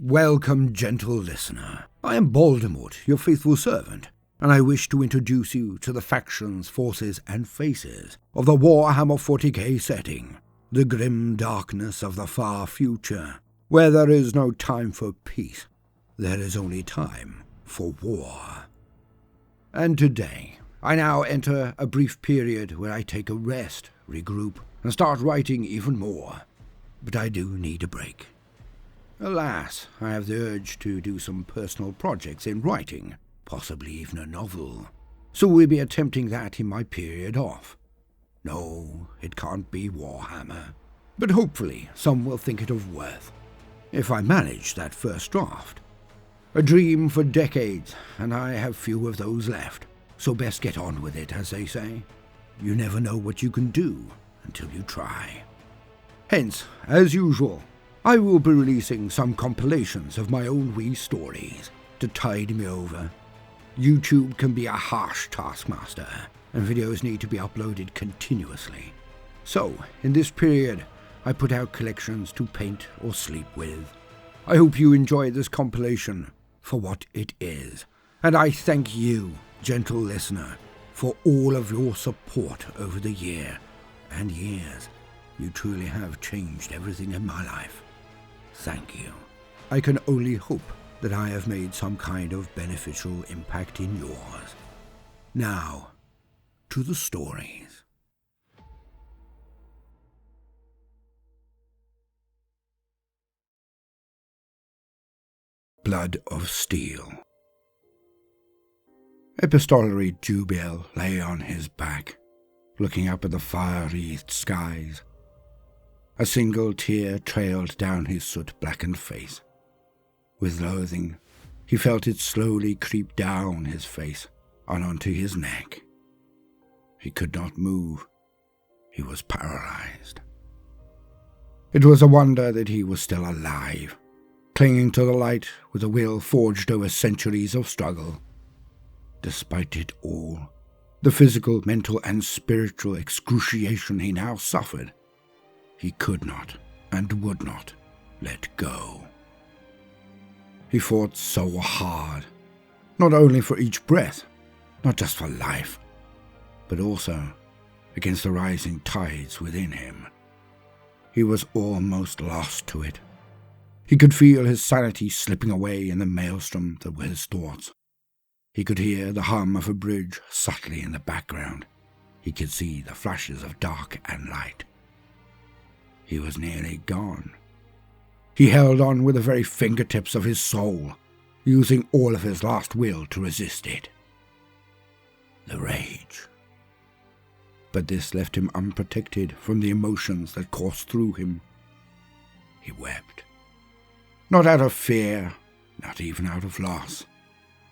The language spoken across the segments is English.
Welcome, gentle listener. I am Baldermort, your faithful servant, and I wish to introduce you to the factions, forces, and faces of the Warhammer 40k setting, the grim darkness of the far future, where there is no time for peace, there is only time for war. And today, I now enter a brief period where I take a rest, regroup, and start writing even more. But I do need a break. Alas, I have the urge to do some personal projects in writing, possibly even a novel. So we'll be attempting that in my period off. No, it can't be Warhammer. But hopefully some will think it of worth, if I manage that first draft. A dream for decades, and I have few of those left, so best get on with it, as they say. You never know what you can do until you try. Hence, as usual, I will be releasing some compilations of my own wee stories to tide me over. YouTube can be a harsh taskmaster, and videos need to be uploaded continuously. So, in this period, I put out collections to paint or sleep with. I hope you enjoy this compilation for what it is, and I thank you, gentle listener, for all of your support over the year and years. You truly have changed everything in my life. Thank you. I can only hope that I have made some kind of beneficial impact in yours. Now, to the stories. Blood of Steel. Epistolary Jubiel lay on his back, looking up at the fire-wreathed skies. A single tear trailed down his soot-blackened face. With loathing, he felt it slowly creep down his face and onto his neck. He could not move. He was paralyzed. It was a wonder that he was still alive, clinging to the light with a will forged over centuries of struggle. Despite it all, the physical, mental, and spiritual excruciation he now suffered, he could not and would not let go. He fought so hard, not only for each breath, not just for life, but also against the rising tides within him. He was almost lost to it. He could feel his sanity slipping away in the maelstrom that were his thoughts. He could hear the hum of a bridge subtly in the background. He could see the flashes of dark and light. He was nearly gone. He held on with the very fingertips of his soul, using all of his last will to resist it. The rage. But this left him unprotected from the emotions that coursed through him. He wept. Not out of fear, not even out of loss.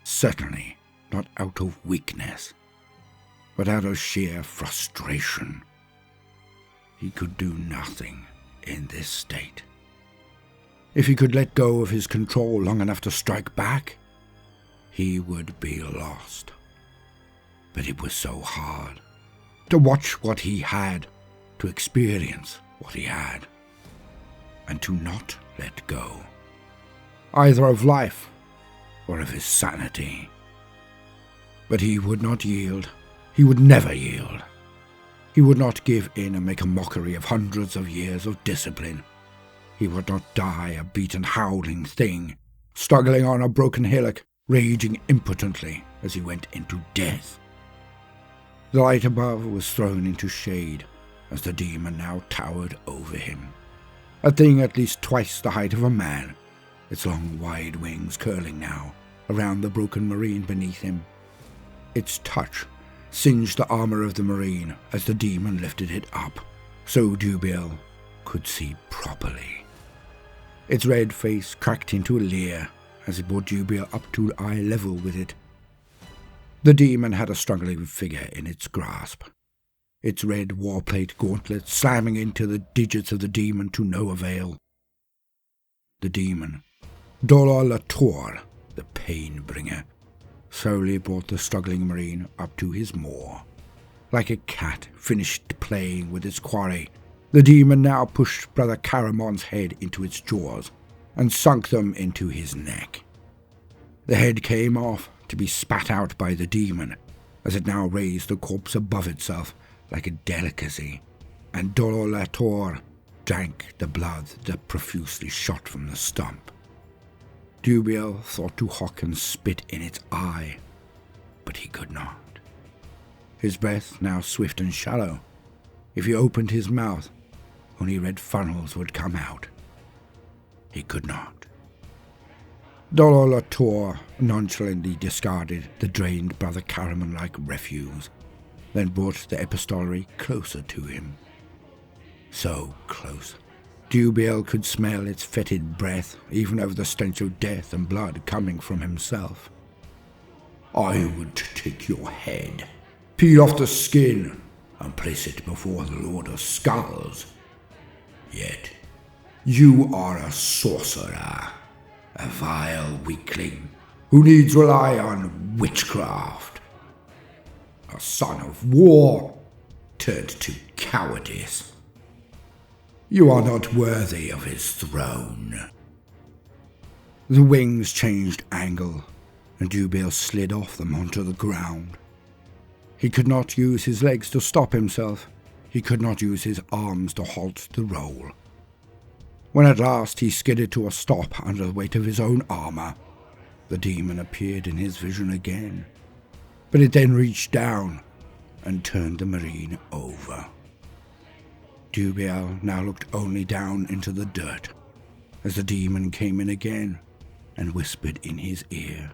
Certainly not out of weakness, but out of sheer frustration. He could do nothing in this state. If he could let go of his control long enough to strike back, he would be lost. But it was so hard to watch what he had, to experience what he had, and to not let go, either of life or of his sanity. But he would not yield. He would never yield. He would not give in and make a mockery of hundreds of years of discipline. He would not die a beaten, howling thing, struggling on a broken hillock, raging impotently as he went into death. The light above was thrown into shade as the demon now towered over him, a thing at least twice the height of a man, its long wide wings curling now around the broken marine beneath him. Its touch singed the armor of the marine as the demon lifted it up, so Jubiel could see properly. Its red face cracked into a leer as it brought Jubiel up to eye level with it. The demon had a struggling figure in its grasp, its red warplate gauntlet slamming into the digits of the demon to no avail. The demon, Dolor Latour, the pain-bringer, slowly brought the struggling marine up to his maw. Like a cat finished playing with its quarry, the demon now pushed Brother Caramon's head into its jaws, and sunk them into his neck. The head came off to be spat out by the demon, as it now raised the corpse above itself like a delicacy, and Dolor drank the blood that profusely shot from the stump. Dubiel thought to hawk and spit in its eye, but he could not. His breath now swift and shallow. If he opened his mouth, only red funnels would come out. He could not. Dolor nonchalantly discarded the drained Brother Caramon like refuse, then brought the epistolary closer to him. So close. Dubiel could smell its fetid breath, even over the stench of death and blood coming from himself. I would take your head, peel off the skin, and place it before the Lord of Skulls. Yet, you are a sorcerer, a vile weakling who needs rely on witchcraft. A son of war turned to cowardice. You are not worthy of his throne. The wings changed angle, and Dubiel slid off them onto the ground. He could not use his legs to stop himself. He could not use his arms to halt the roll. When at last he skidded to a stop under the weight of his own armor, the demon appeared in his vision again, but it then reached down and turned the marine over. Dubiel now looked only down into the dirt, as the demon came in again and whispered in his ear,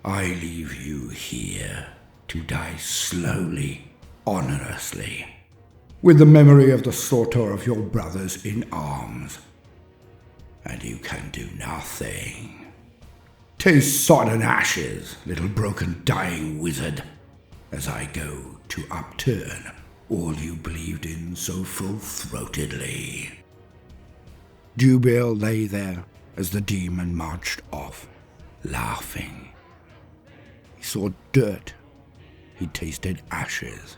I leave you here to die slowly, honorously, with the memory of the slaughter of your brothers in arms. And you can do nothing. Taste sodden ashes, little broken dying wizard, as I go to upturn all you believed in so full-throatedly. Dubiel lay there as the demon marched off, laughing. He saw dirt, he tasted ashes,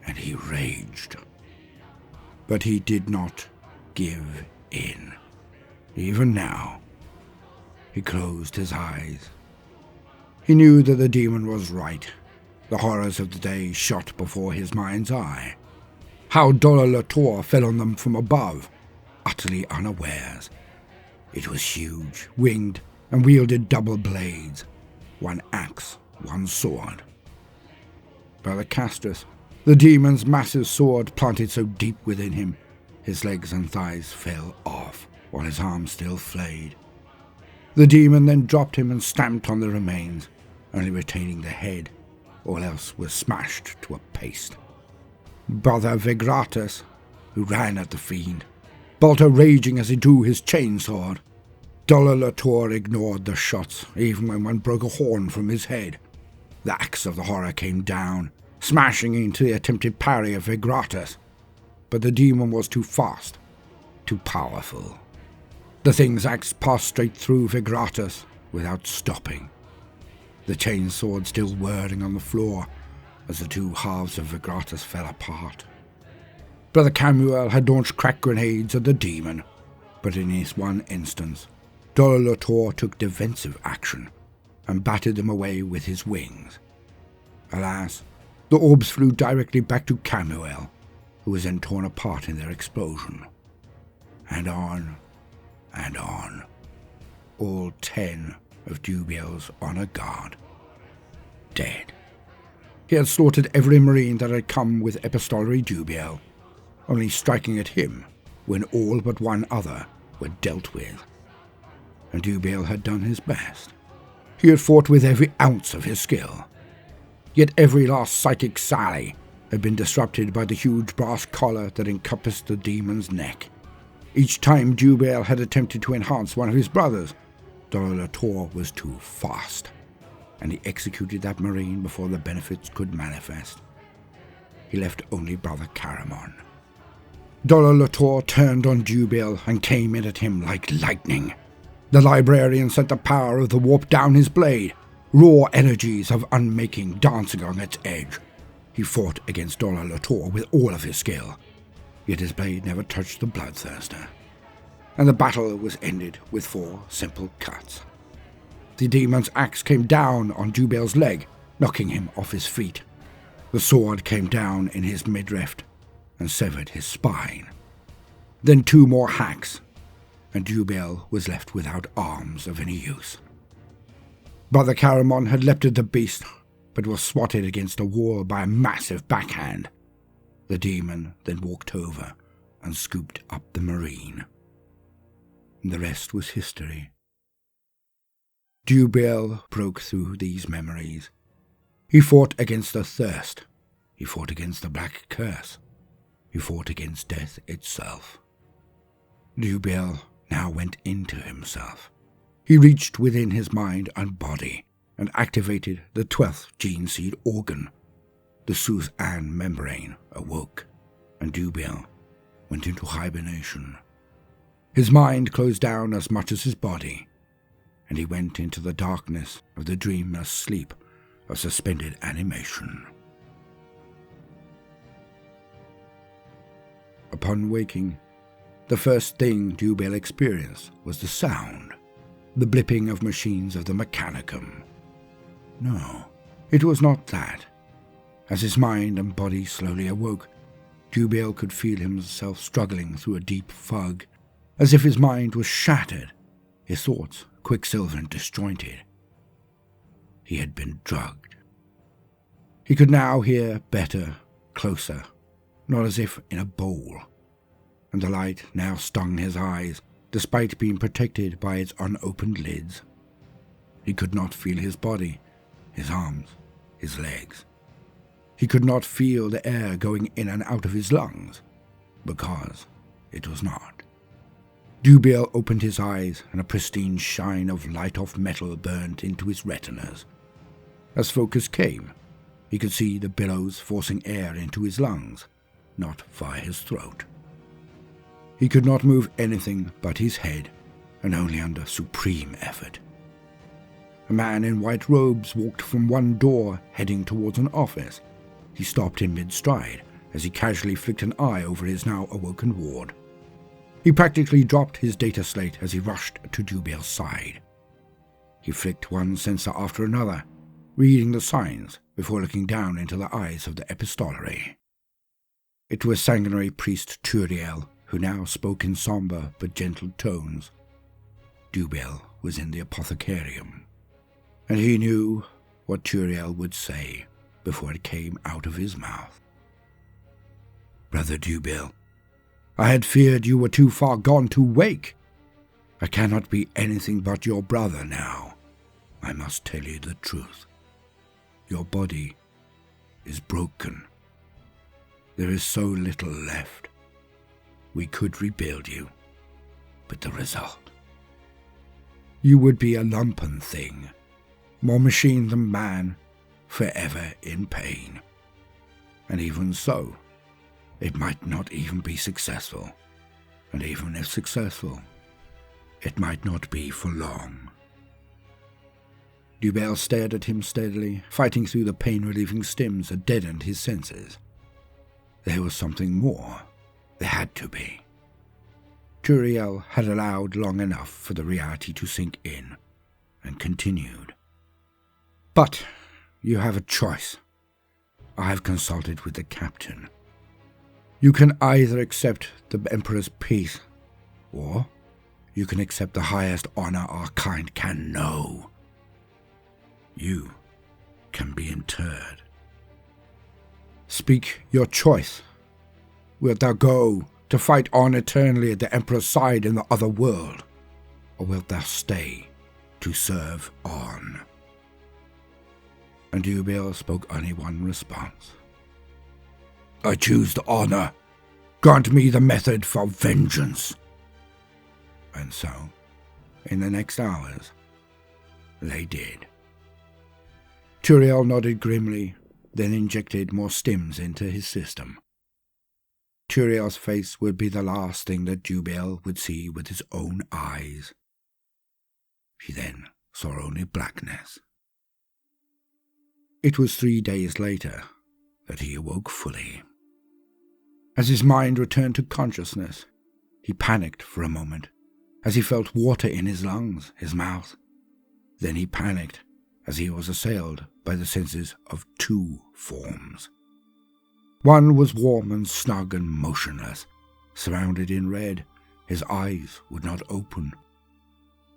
and he raged. But he did not give in. Even now, he closed his eyes. He knew that the demon was right. The horrors of the day shot before his mind's eye. How Dolor fell on them from above, utterly unawares. It was huge, winged, and wielded double blades, one axe, one sword. Brother Castus, the demon's massive sword planted so deep within him, his legs and thighs fell off, while his arms still flayed. The demon then dropped him and stamped on the remains, only retaining the head. All else was smashed to a paste. Brother Vigratus, who ran at the fiend, Balder raging as he drew his chainsword. Dolor ignored the shots, even when one broke a horn from his head. The axe of the horror came down, smashing into the attempted parry of Vigratus. But the demon was too fast, too powerful. The thing's axe passed straight through Vigratus without stopping, the chainsword still whirring on the floor as the two halves of Vigratus fell apart. Brother Camuel had launched crack grenades at the demon, but in this one instance, Dolor took defensive action and batted them away with his wings. Alas, the orbs flew directly back to Camuel, who was then torn apart in their explosion. And on, all 10 of Dubiel's honor guard, dead. He had slaughtered every marine that had come with epistolary Dubiel, only striking at him when all but one other were dealt with. And Dubiel had done his best. He had fought with every ounce of his skill. Yet every last psychic sally had been disrupted by the huge brass collar that encompassed the demon's neck. Each time Dubiel had attempted to enhance one of his brothers, Dolor was too fast, and he executed that marine before the benefits could manifest. He left only Brother Caramon. Dolor turned on Dubiel and came in at him like lightning. The librarian sent the power of the warp down his blade, raw energies of unmaking dancing on its edge. He fought against Dolor with all of his skill, yet his blade never touched the bloodthirster. and the battle was ended with 4 simple cuts. The demon's axe came down on Jubail's leg, knocking him off his feet. The sword came down in his midriff and severed his spine. Then 2 more hacks, and Jubail was left without arms of any use. Brother Caramon had leapt at the beast, but was swatted against a wall by a massive backhand. The demon then walked over and scooped up the marine. The rest was history. Jubail broke through these memories. He fought against the thirst. He fought against the black curse. He fought against death itself. Jubail now went into himself. He reached within his mind and body and activated the 12th gene seed organ. The Suzanne membrane awoke, and Jubail went into hibernation. His mind closed down as much as his body, and he went into the darkness of the dreamless sleep of suspended animation. Upon waking, the first thing Jubail experienced was the sound, the blipping of machines of the Mechanicum. No, it was not that. As his mind and body slowly awoke, Jubail could feel himself struggling through a deep fog, as if his mind was shattered, his thoughts quicksilver and disjointed. He had been drugged. He could now hear better, closer, not as if in a bowl, and the light now stung his eyes, despite being protected by its unopened lids. He could not feel his body, his arms, his legs. He could not feel the air going in and out of his lungs, because it was not. Jubail opened his eyes, and a pristine shine of light-off metal burned into his retinas. As focus came, he could see the billows forcing air into his lungs, not via his throat. He could not move anything but his head, and only under supreme effort. A man in white robes walked from one door, heading towards an office. He stopped in mid-stride as he casually flicked an eye over his now awoken ward. He practically dropped his data slate as he rushed to Jubail's side. He flicked one sensor after another, reading the signs before looking down into the eyes of the epistolary. It was sanguinary priest Turiel, who now spoke in somber but gentle tones. Jubail was in the apothecarium, and he knew what Turiel would say before it came out of his mouth. Brother Jubail, I had feared you were too far gone to wake. I cannot be anything but your brother now. I must tell you the truth. Your body is broken. There is so little left. We could rebuild you, but the result? You would be a lumpen thing, more machine than man, forever in pain. And even so, it might not even be successful, and even if successful, it might not be for long. Jubail stared at him steadily, fighting through the pain-relieving stims that deadened his senses. There was something more. There had to be. Turiel had allowed long enough for the reality to sink in, and continued. But you have a choice. I have consulted with the captain. You can either accept the Emperor's peace, or you can accept the highest honor our kind can know. You can be interred. Speak your choice. Wilt thou go to fight on eternally at the Emperor's side in the other world, or wilt thou stay to serve on? And Jubail spoke only one response. I choose the honor. Grant me the method for vengeance. And so, in the next hours, they did. Turiel nodded grimly, then injected more stims into his system. Turiel's face would be the last thing that Jubail would see with his own eyes. He then saw only blackness. It was 3 days later that he awoke fully. As his mind returned to consciousness, he panicked for a moment as he felt water in his lungs, his mouth. Then he panicked as he was assailed by the senses of two forms. One was warm and snug and motionless, surrounded in red. His eyes would not open.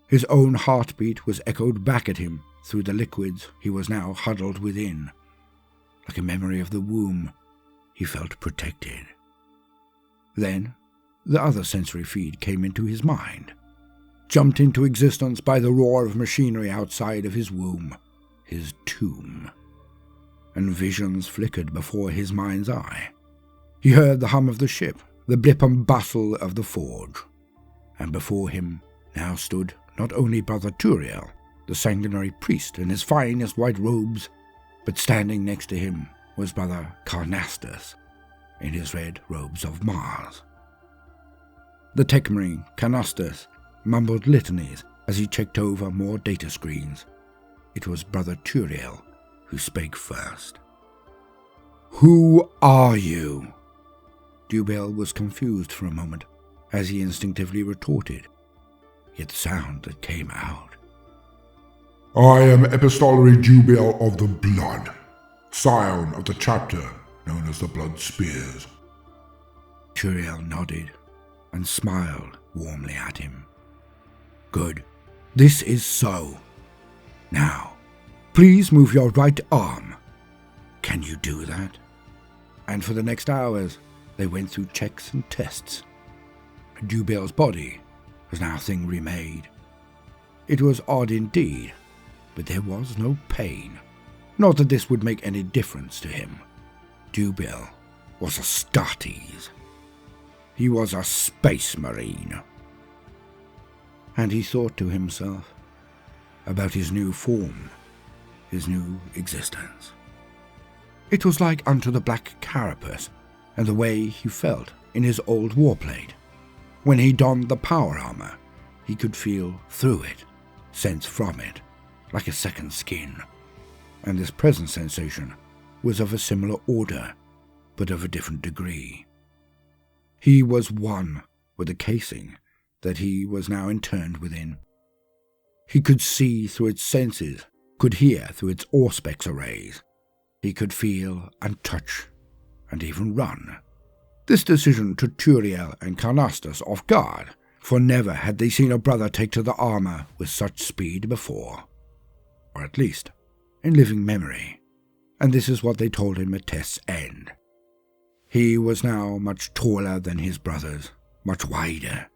His own heartbeat was echoed back at him through the liquids he was now huddled within. Like a memory of the womb, he felt protected. Then the other sensory feed came into his mind, jumped into existence by the roar of machinery outside of his womb, his tomb. And visions flickered before his mind's eye. He heard the hum of the ship, the blip and bustle of the forge, and before him now stood not only Brother Turiel, the sanguinary priest in his finest white robes, but standing next to him was Brother Carnastus in his red robes of Mars. The tech marine, Carnastus, mumbled litanies as he checked over more data screens. It was Brother Turiel who spake first. "Who are you?" Dubel was confused for a moment as he instinctively retorted, yet the sound that came out. "I am Epistolary Dubel of the Blood, scion of the chapter known as the Blood Spears." Turiel nodded and smiled warmly at him. "Good. This is so. Now, please move your right arm. Can you do that?" And for the next hours, they went through checks and tests. Dubel's body was now a thing remade. It was odd indeed, but there was no pain. Not that this would make any difference to him. Dubel was a Astartes. He was a space marine. And he thought to himself about his new form, his new existence. It was like unto the black carapace and the way he felt in his old warplate. When he donned the power armor, he could feel through it, sense from it, like a second skin. And this present sensation was of a similar order, but of a different degree. He was one with the casing that he was now interned within. He could see through its senses, could hear through its auspex arrays. He could feel and touch, and even run. This decision took Turiel and Carnastus off guard, for never had they seen a brother take to the armor with such speed before. Or at least, in living memory. And this is what they told him at test's end. He was now much taller than his brothers, much wider,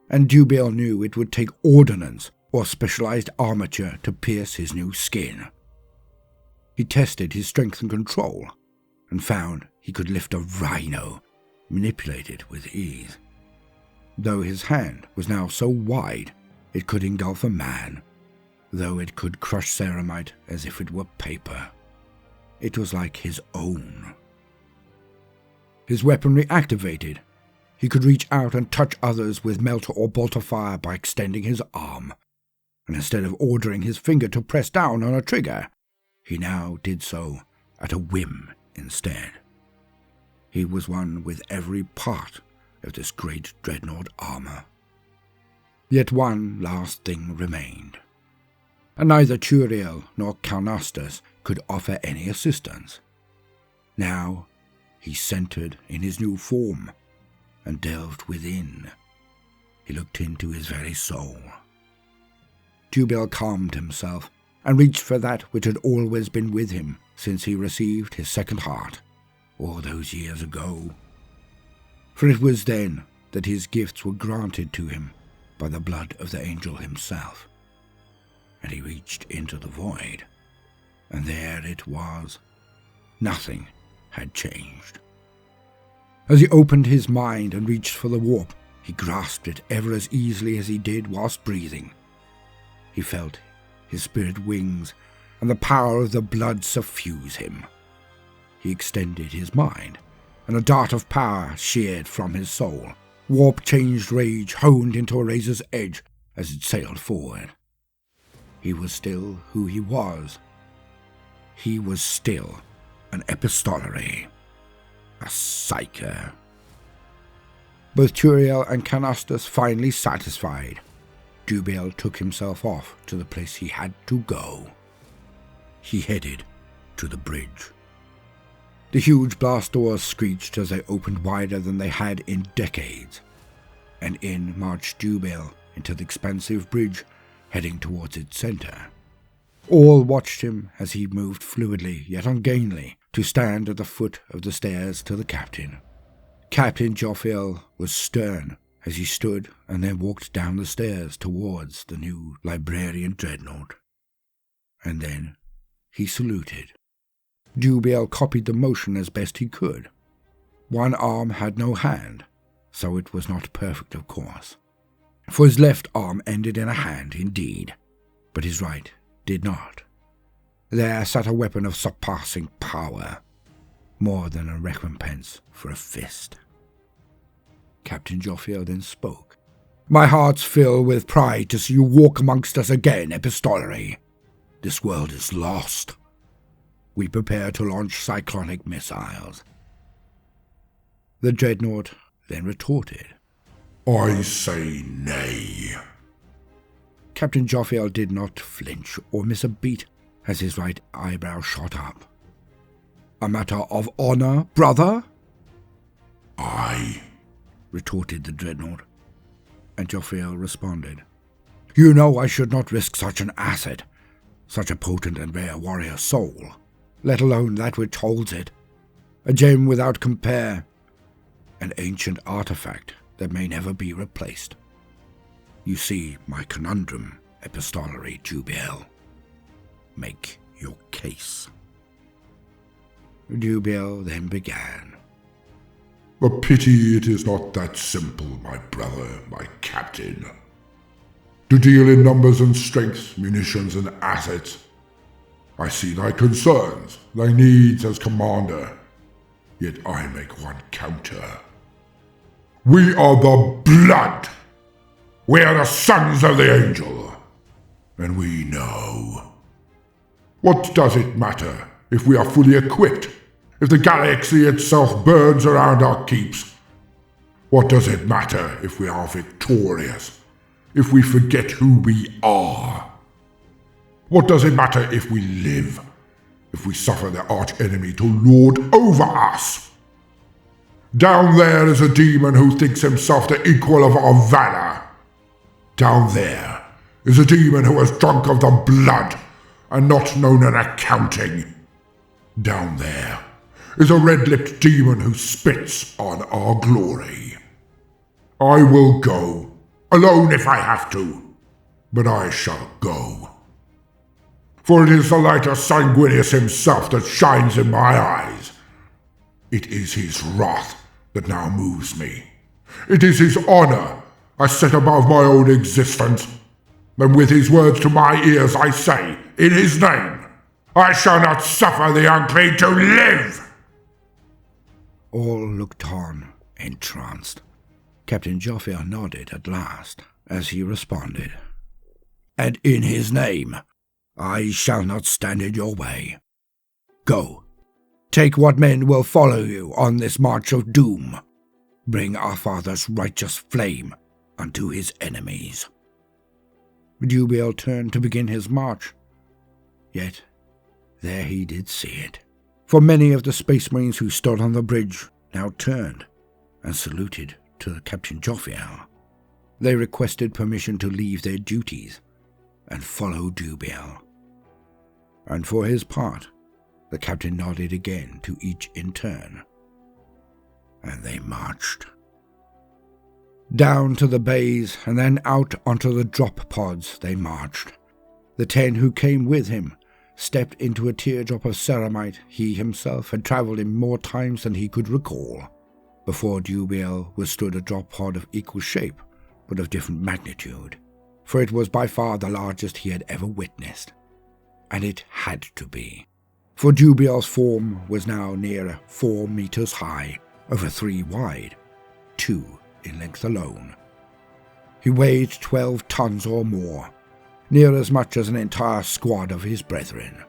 and Dubel knew it would take ordnance or specialized armature to pierce his new skin. He tested his strength and control, and found he could lift a rhino, manipulate it with ease. Though his hand was now so wide it could engulf a man, though it could crush ceramite as if it were paper. It was like his own. His weaponry activated. He could reach out and touch others with melter or bolt of fire by extending his arm, and instead of ordering his finger to press down on a trigger, he now did so at a whim instead. He was one with every part of this great dreadnought armor. Yet one last thing remained, and neither Turiel nor Carnastus could offer any assistance. Now he centered in his new form and delved within. He looked into his very soul. Dubel calmed himself and reached for that which had always been with him since he received his second heart, all those years ago. For it was then that his gifts were granted to him by the blood of the angel himself. And he reached into the void, and there it was. Nothing had changed. As he opened his mind and reached for the warp, he grasped it ever as easily as he did whilst breathing. He felt his spirit wings and the power of the blood suffuse him. He extended his mind, and a dart of power sheared from his soul. Warp-changed rage honed into a razor's edge as it sailed forward. He was still who he was. He was still an epistolary, a psyker. Both Turiel and Canastus finally satisfied, Dubiel took himself off to the place he had to go. He headed to the bridge. The huge blast doors screeched as they opened wider than they had in decades, and in marched Dubiel into the expansive bridge, heading towards its center. All watched him as he moved fluidly yet ungainly to stand at the foot of the stairs to the captain. Captain Joffiel was stern as he stood and then walked down the stairs towards the new librarian dreadnought. And then he saluted. Dubiel copied the motion as best he could. One arm had no hand, so it was not perfect, of course. For his left arm ended in a hand, indeed, but his right did not. There sat a weapon of surpassing power, more than a recompense for a fist. Captain Joffiel then spoke. "My heart's filled with pride to see you walk amongst us again, Epistolary. This world is lost. We prepare to launch cyclonic missiles." The dreadnought then retorted. "I say nay." Captain Joffiel did not flinch or miss a beat as his right eyebrow shot up. "A matter of honor, brother?" "Aye," retorted the dreadnought, and Joffiel responded. "You know I should not risk such an asset, such a potent and rare warrior soul, let alone that which holds it, a gem without compare, an ancient artifact that may never be replaced. You see my conundrum, Epistolary Dubiel. Make your case." Dubiel then began. "A pity it is not that simple, my brother, my captain. To deal in numbers and strength, munitions and assets. I see thy concerns, thy needs as commander, yet I make one counter. We are the blood. We are the sons of the angel, and we know. What does it matter if we are fully equipped, if the galaxy itself burns around our keeps? What does it matter if we are victorious, if we forget who we are? What does it matter if we live, if we suffer the arch-enemy to lord over us? Down there is a demon who thinks himself the equal of our valor. Down there is a demon who has drunk of the blood and not known an accounting. Down there is a red-lipped demon who spits on our glory. I will go, alone if I have to, but I shall go. For it is the light of Sanguinius himself that shines in my eyes. It is his wrath that now moves me. It is his honor I set above my own existence. And with his words to my ears I say, in his name, I shall not suffer the unclean to live!" All looked on, entranced. Captain Joffiel nodded at last, as he responded. "And in his name, I shall not stand in your way. Go, take what men will follow you on this march of doom. Bring our father's righteous flame unto his enemies." Dubiel turned to begin his march. Yet there he did see it. For many of the Space Marines who stood on the bridge now turned and saluted to Captain Joffiel. They requested permission to leave their duties and follow Dubiel. And for his part, the captain nodded again to each in turn, and they marched. Down to the bays and then out onto the drop pods they marched. The 10 who came with him stepped into a teardrop of ceramite he himself had travelled in more times than he could recall. Before Dubiel was stood a drop pod of equal shape, but of different magnitude, for it was by far the largest he had ever witnessed. And it had to be, for Dubiel's form was now near 4 meters high, over 3 wide, 2 in length alone. He weighed 12 tons or more, near as much as an entire squad of his brethren.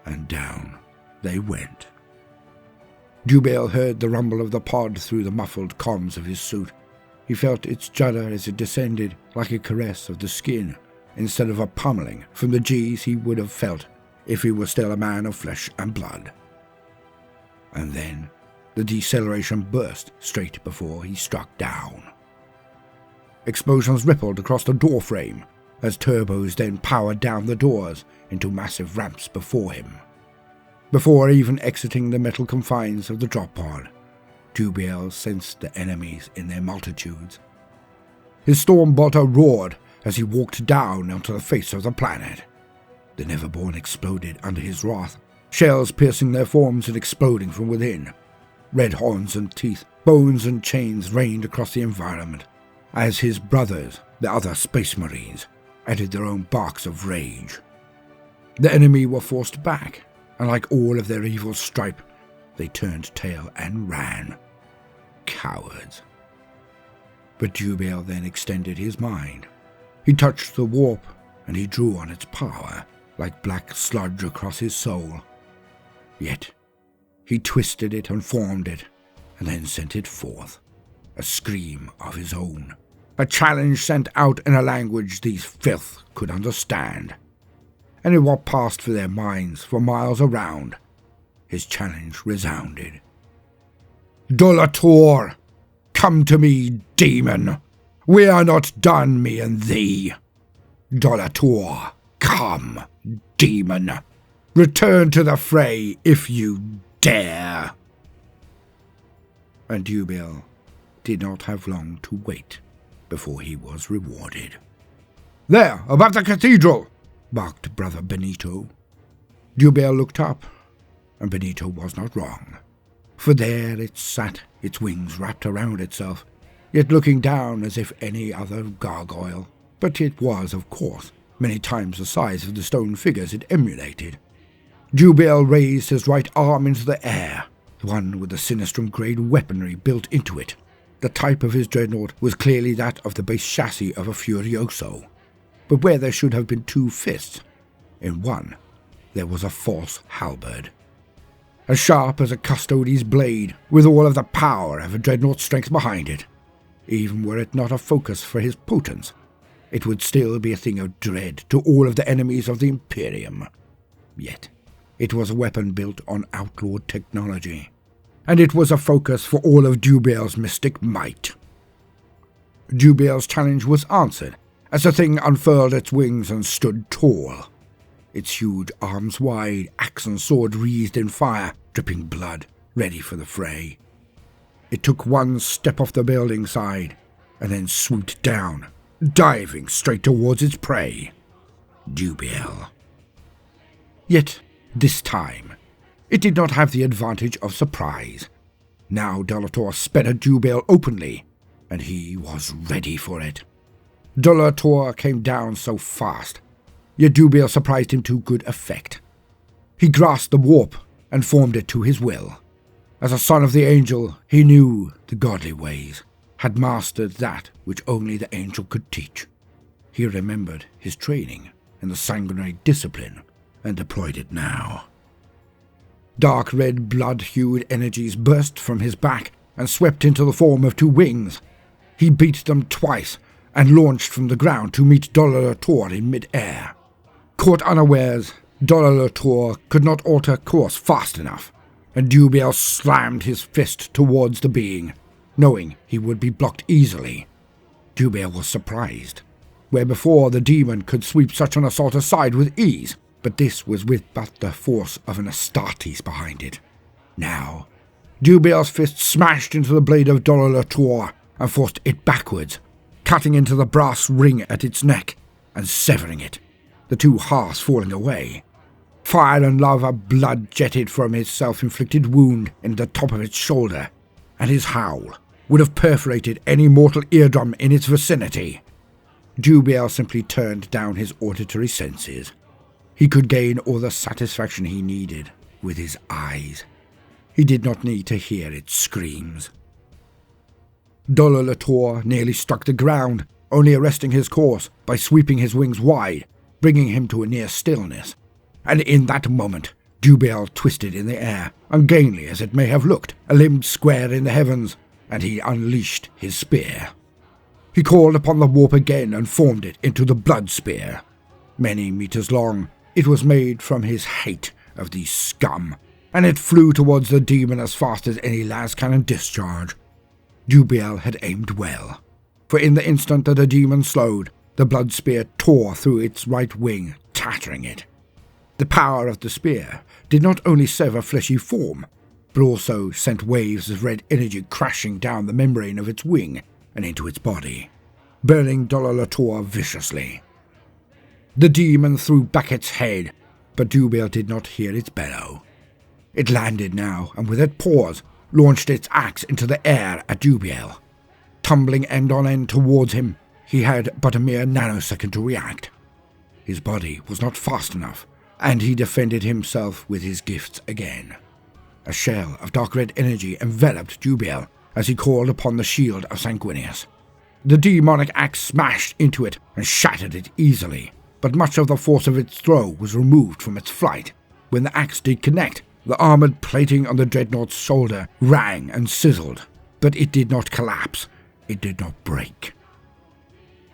And down they went. Dubale heard the rumble of the pod through the muffled comms of his suit. He felt its judder as it descended like a caress of the skin, instead of a pummeling from the G's he would have felt if he were still a man of flesh and blood. And then the deceleration burst straight before he struck down. Explosions rippled across the door frame as turbos then powered down the doors into massive ramps before him. Before even exiting the metal confines of the drop pod, Dubale sensed the enemies in their multitudes. His Stormbolter roared as he walked down onto the face of the planet. The Neverborn exploded under his wrath, shells piercing their forms and exploding from within. Red horns and teeth, bones and chains rained across the environment, as his brothers, the other Space Marines, added their own barks of rage. The enemy were forced back, and like all of their evil stripe, they turned tail and ran. Cowards. But Dubale then extended his mind. He touched the warp, and he drew on its power, like black sludge across his soul. Yet, he twisted it and formed it, and then sent it forth, a scream of his own, a challenge sent out in a language these filth could understand. And in what passed for their minds for miles around, his challenge resounded. "Dolator, come to me, demon! We are not done, me and thee! Dolator, come, demon! Return to the fray if you dare!" And Dubale did not have long to wait before he was rewarded. "There, above the cathedral!" barked Brother Benito. Dubale looked up, and Benito was not wrong, for there it sat, its wings wrapped around itself, yet looking down as if any other gargoyle, but it was, of course, many times the size of the stone figures it emulated. Dubale raised his right arm into the air, one with the Sinistrum-grade weaponry built into it. The type of his dreadnought was clearly that of the base chassis of a Furioso, but where there should have been two fists, in one there was a false halberd. As sharp as a custody's blade, with all of the power of a dreadnaught's strength behind it. Even were it not a focus for his potence, it would still be a thing of dread to all of the enemies of the Imperium. Yet, it was a weapon built on outlawed technology, and it was a focus for all of Dubale's mystic might. Dubale's challenge was answered, as the thing unfurled its wings and stood tall. Its huge arms wide, axe and sword wreathed in fire, dripping blood, ready for the fray. It took one step off the building side, and then swooped down, diving straight towards its prey, Dubale. Yet, this time, it did not have the advantage of surprise. Now Dolator sped at Dubale openly, and he was ready for it. Dolator came down so fast, yet Dubale surprised him to good effect. He grasped the warp and formed it to his will. As a son of the angel, he knew the godly ways, had mastered that which only the angel could teach. He remembered his training in the sanguinary discipline and deployed it now. Dark red blood-hued energies burst from his back and swept into the form of two wings. He beat them twice and launched from the ground to meet Dolator in mid-air. Caught unawares, Dolator could not alter course fast enough, and Dubale slammed his fist towards the being, knowing he would be blocked easily. Dubale was surprised. Where before the demon could sweep such an assault aside with ease, but this was with but the force of an Astartes behind it. Now, Dubale's fist smashed into the blade of Dolator and forced it backwards, cutting into the brass ring at its neck and severing it, the two halves falling away. Fire and lava blood jetted from his self-inflicted wound in the top of its shoulder, and his howl would have perforated any mortal eardrum in its vicinity. Dubale simply turned down his auditory senses. He could gain all the satisfaction he needed with his eyes. He did not need to hear its screams. Dolator nearly struck the ground, only arresting his course by sweeping his wings wide, bringing him to a near stillness. And in that moment, Jubel twisted in the air, ungainly as it may have looked, a limbed square in the heavens, and he unleashed his spear. He called upon the warp again and formed it into the blood spear. Many meters long, it was made from his hate of the scum, and it flew towards the demon as fast as any las cannon discharge. Jubel had aimed well, for in the instant that the demon slowed, the blood spear tore through its right wing, tattering it. The power of the spear did not only sever fleshy form, but also sent waves of red energy crashing down the membrane of its wing and into its body, burning Dolor viciously. The demon threw back its head, but Jubel did not hear its bellow. It landed now, and with it paused, launched its axe into the air at Jubel. Tumbling end on end towards him, he had but a mere nanosecond to react. His body was not fast enough, and he defended himself with his gifts again. A shell of dark red energy enveloped Jubel as he called upon the shield of Sanguinius. The demonic axe smashed into it and shattered it easily, but much of the force of its throw was removed from its flight. When the axe did connect, the armored plating on the dreadnought's shoulder rang and sizzled, but it did not collapse, it did not break.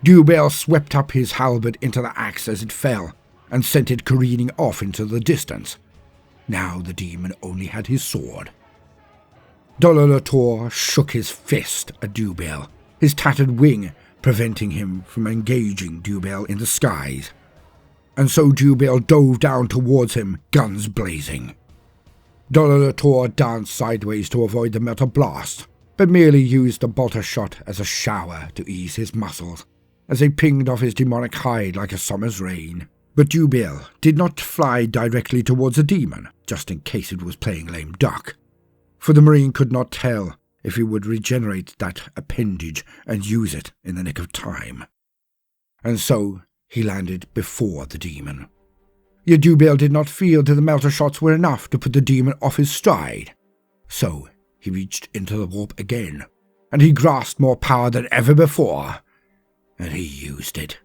Jubel swept up his halberd into the axe as it fell, and sent it careening off into the distance. Now the demon only had his sword. Dolor shook his fist at Jubel, his tattered wing preventing him from engaging Jubel in the skies. And so Jubel dove down towards him, guns blazing. Dolor danced sideways to avoid the metal blast, but merely used the bolter shot as a shower to ease his muscles, as they pinged off his demonic hide like a summer's rain. But Jubel did not fly directly towards the demon, just in case it was playing lame duck, for the Marine could not tell if he would regenerate that appendage and use it in the nick of time. And so he landed before the demon. Yet Jubel did not feel that the melter shots were enough to put the demon off his stride. So he reached into the warp again, and he grasped more power than ever before, and he used it.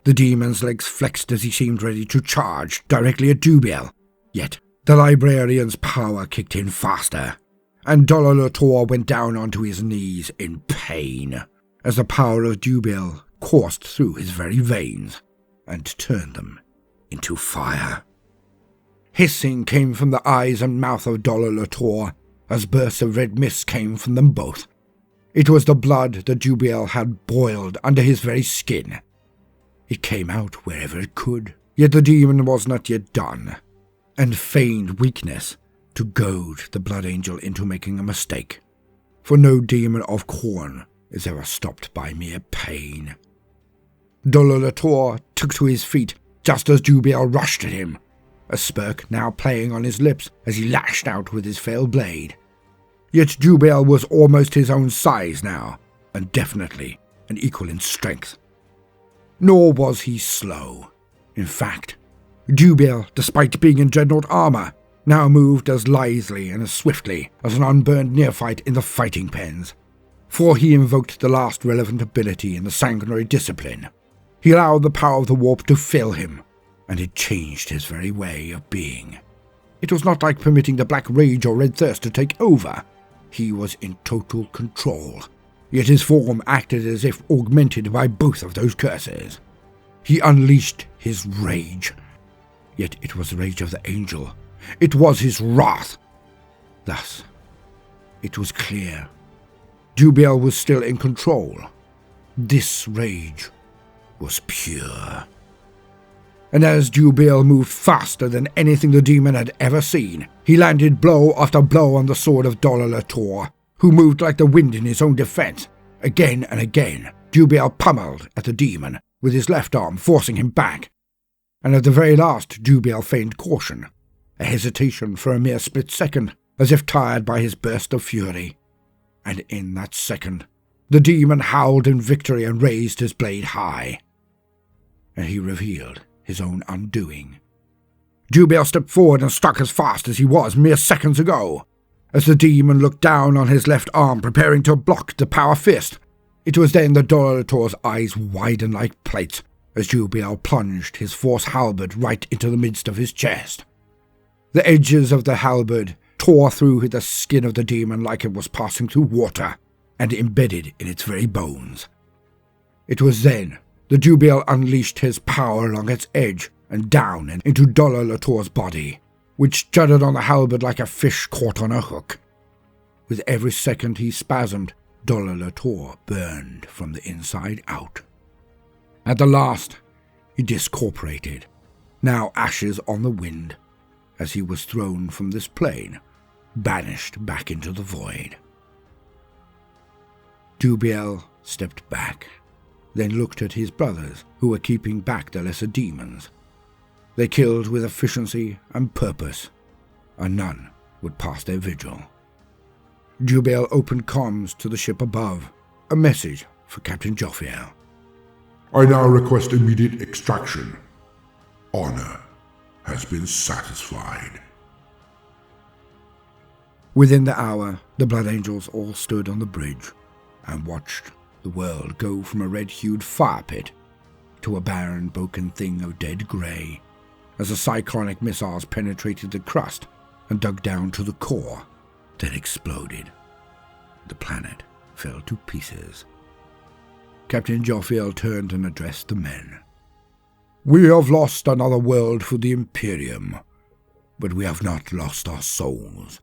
The demon's legs flexed as he seemed ready to charge directly at Jubel, yet the librarian's power kicked in faster, and Dolor went down onto his knees in pain, as the power of Jubel coursed through his very veins and turned them into fire. Hissing came from the eyes and mouth of Dolor as bursts of red mist came from them both. It was the blood that Jubel had boiled under his very skin. It came out wherever it could, yet the demon was not yet done, and feigned weakness to goad the Blood Angel into making a mistake, for no demon of Khorne is ever stopped by mere pain. Dolor took to his feet just as Jubel rushed at him, a smirk now playing on his lips as he lashed out with his fell blade. Yet Jubel was almost his own size now, and definitely an equal in strength. Nor was he slow. In fact, Jubel, despite being in dreadnought armor, now moved as lithely and as swiftly as an unburned neophyte in the fighting pens, for he invoked the last relevant ability in the sanguinary discipline. He allowed the power of the warp to fill him, and it changed his very way of being. It was not like permitting the black rage or red thirst to take over. He was in total control, yet his form acted as if augmented by both of those curses. He unleashed his rage, yet it was the rage of the angel. It was his wrath. Thus, it was clear. Jubel was still in control. This rage was pure. And as Jubel moved faster than anything the demon had ever seen, he landed blow after blow on the sword of Dolor, who moved like the wind in his own defense. Again and again, Jubel pummeled at the demon with his left arm, forcing him back. And at the very last, Jubel feigned caution, a hesitation for a mere split second, as if tired by his burst of fury. And in that second, the demon howled in victory and raised his blade high. And he revealed his own undoing. Jubel stepped forward and struck as fast as he was mere seconds ago. As the demon looked down on his left arm, preparing to block the power fist, it was then that Dolor's eyes widened like plates as Jubel plunged his force halberd right into the midst of his chest. The edges of the halberd tore through the skin of the demon like it was passing through water, and embedded in its very bones. It was then the Jubiel unleashed his power along its edge and down and into Dollar Latour's body, which juddered on the halberd like a fish caught on a hook. With every second he spasmed, Dollar Latour burned from the inside out. At the last, he discorporated, now ashes on the wind, as he was thrown from this plane, banished back into the void. Jubiel stepped back, then looked at his brothers, who were keeping back the lesser demons. They killed with efficiency and purpose, and none would pass their vigil. Jubiel opened comms to the ship above, a message for Captain Joffiel. I now request immediate extraction. Honor has been satisfied. Within the hour, the Blood Angels all stood on the bridge and watched the world go from a red-hued fire pit to a barren, broken thing of dead grey, as the cyclonic missiles penetrated the crust and dug down to the core, then exploded. The planet fell to pieces. Captain Joffiel turned and addressed the men. We have lost another world for the Imperium, but we have not lost our souls.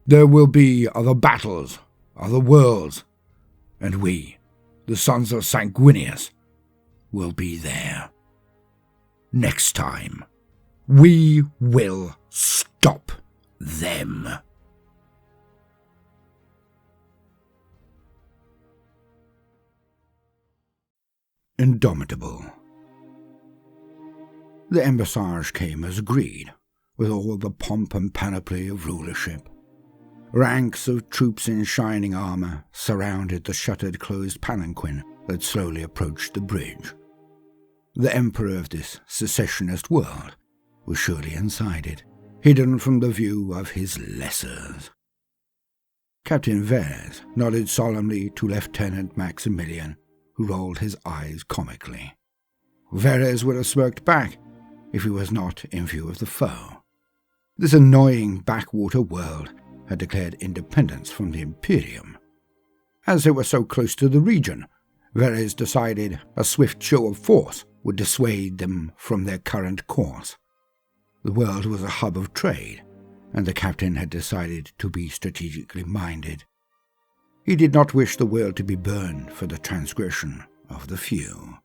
There will be other battles, other worlds, and we, the sons of Sanguinius, will be there. Next time, we will stop them. Indomitable. The embassage came as agreed, with all the pomp and panoply of rulership. Ranks of troops in shining armour surrounded the shuttered closed palanquin that slowly approached the bridge. The emperor of this secessionist world was surely inside it, hidden from the view of his lessers. Captain Verres nodded solemnly to Lieutenant Maximilian, who rolled his eyes comically. Verres would have smirked back if he was not in view of the foe. This annoying backwater world had declared independence from the Imperium. As they were so close to the region, Verres decided a swift show of force would dissuade them from their current course. The world was a hub of trade, and the captain had decided to be strategically minded. He did not wish the world to be burned for the transgression of the few.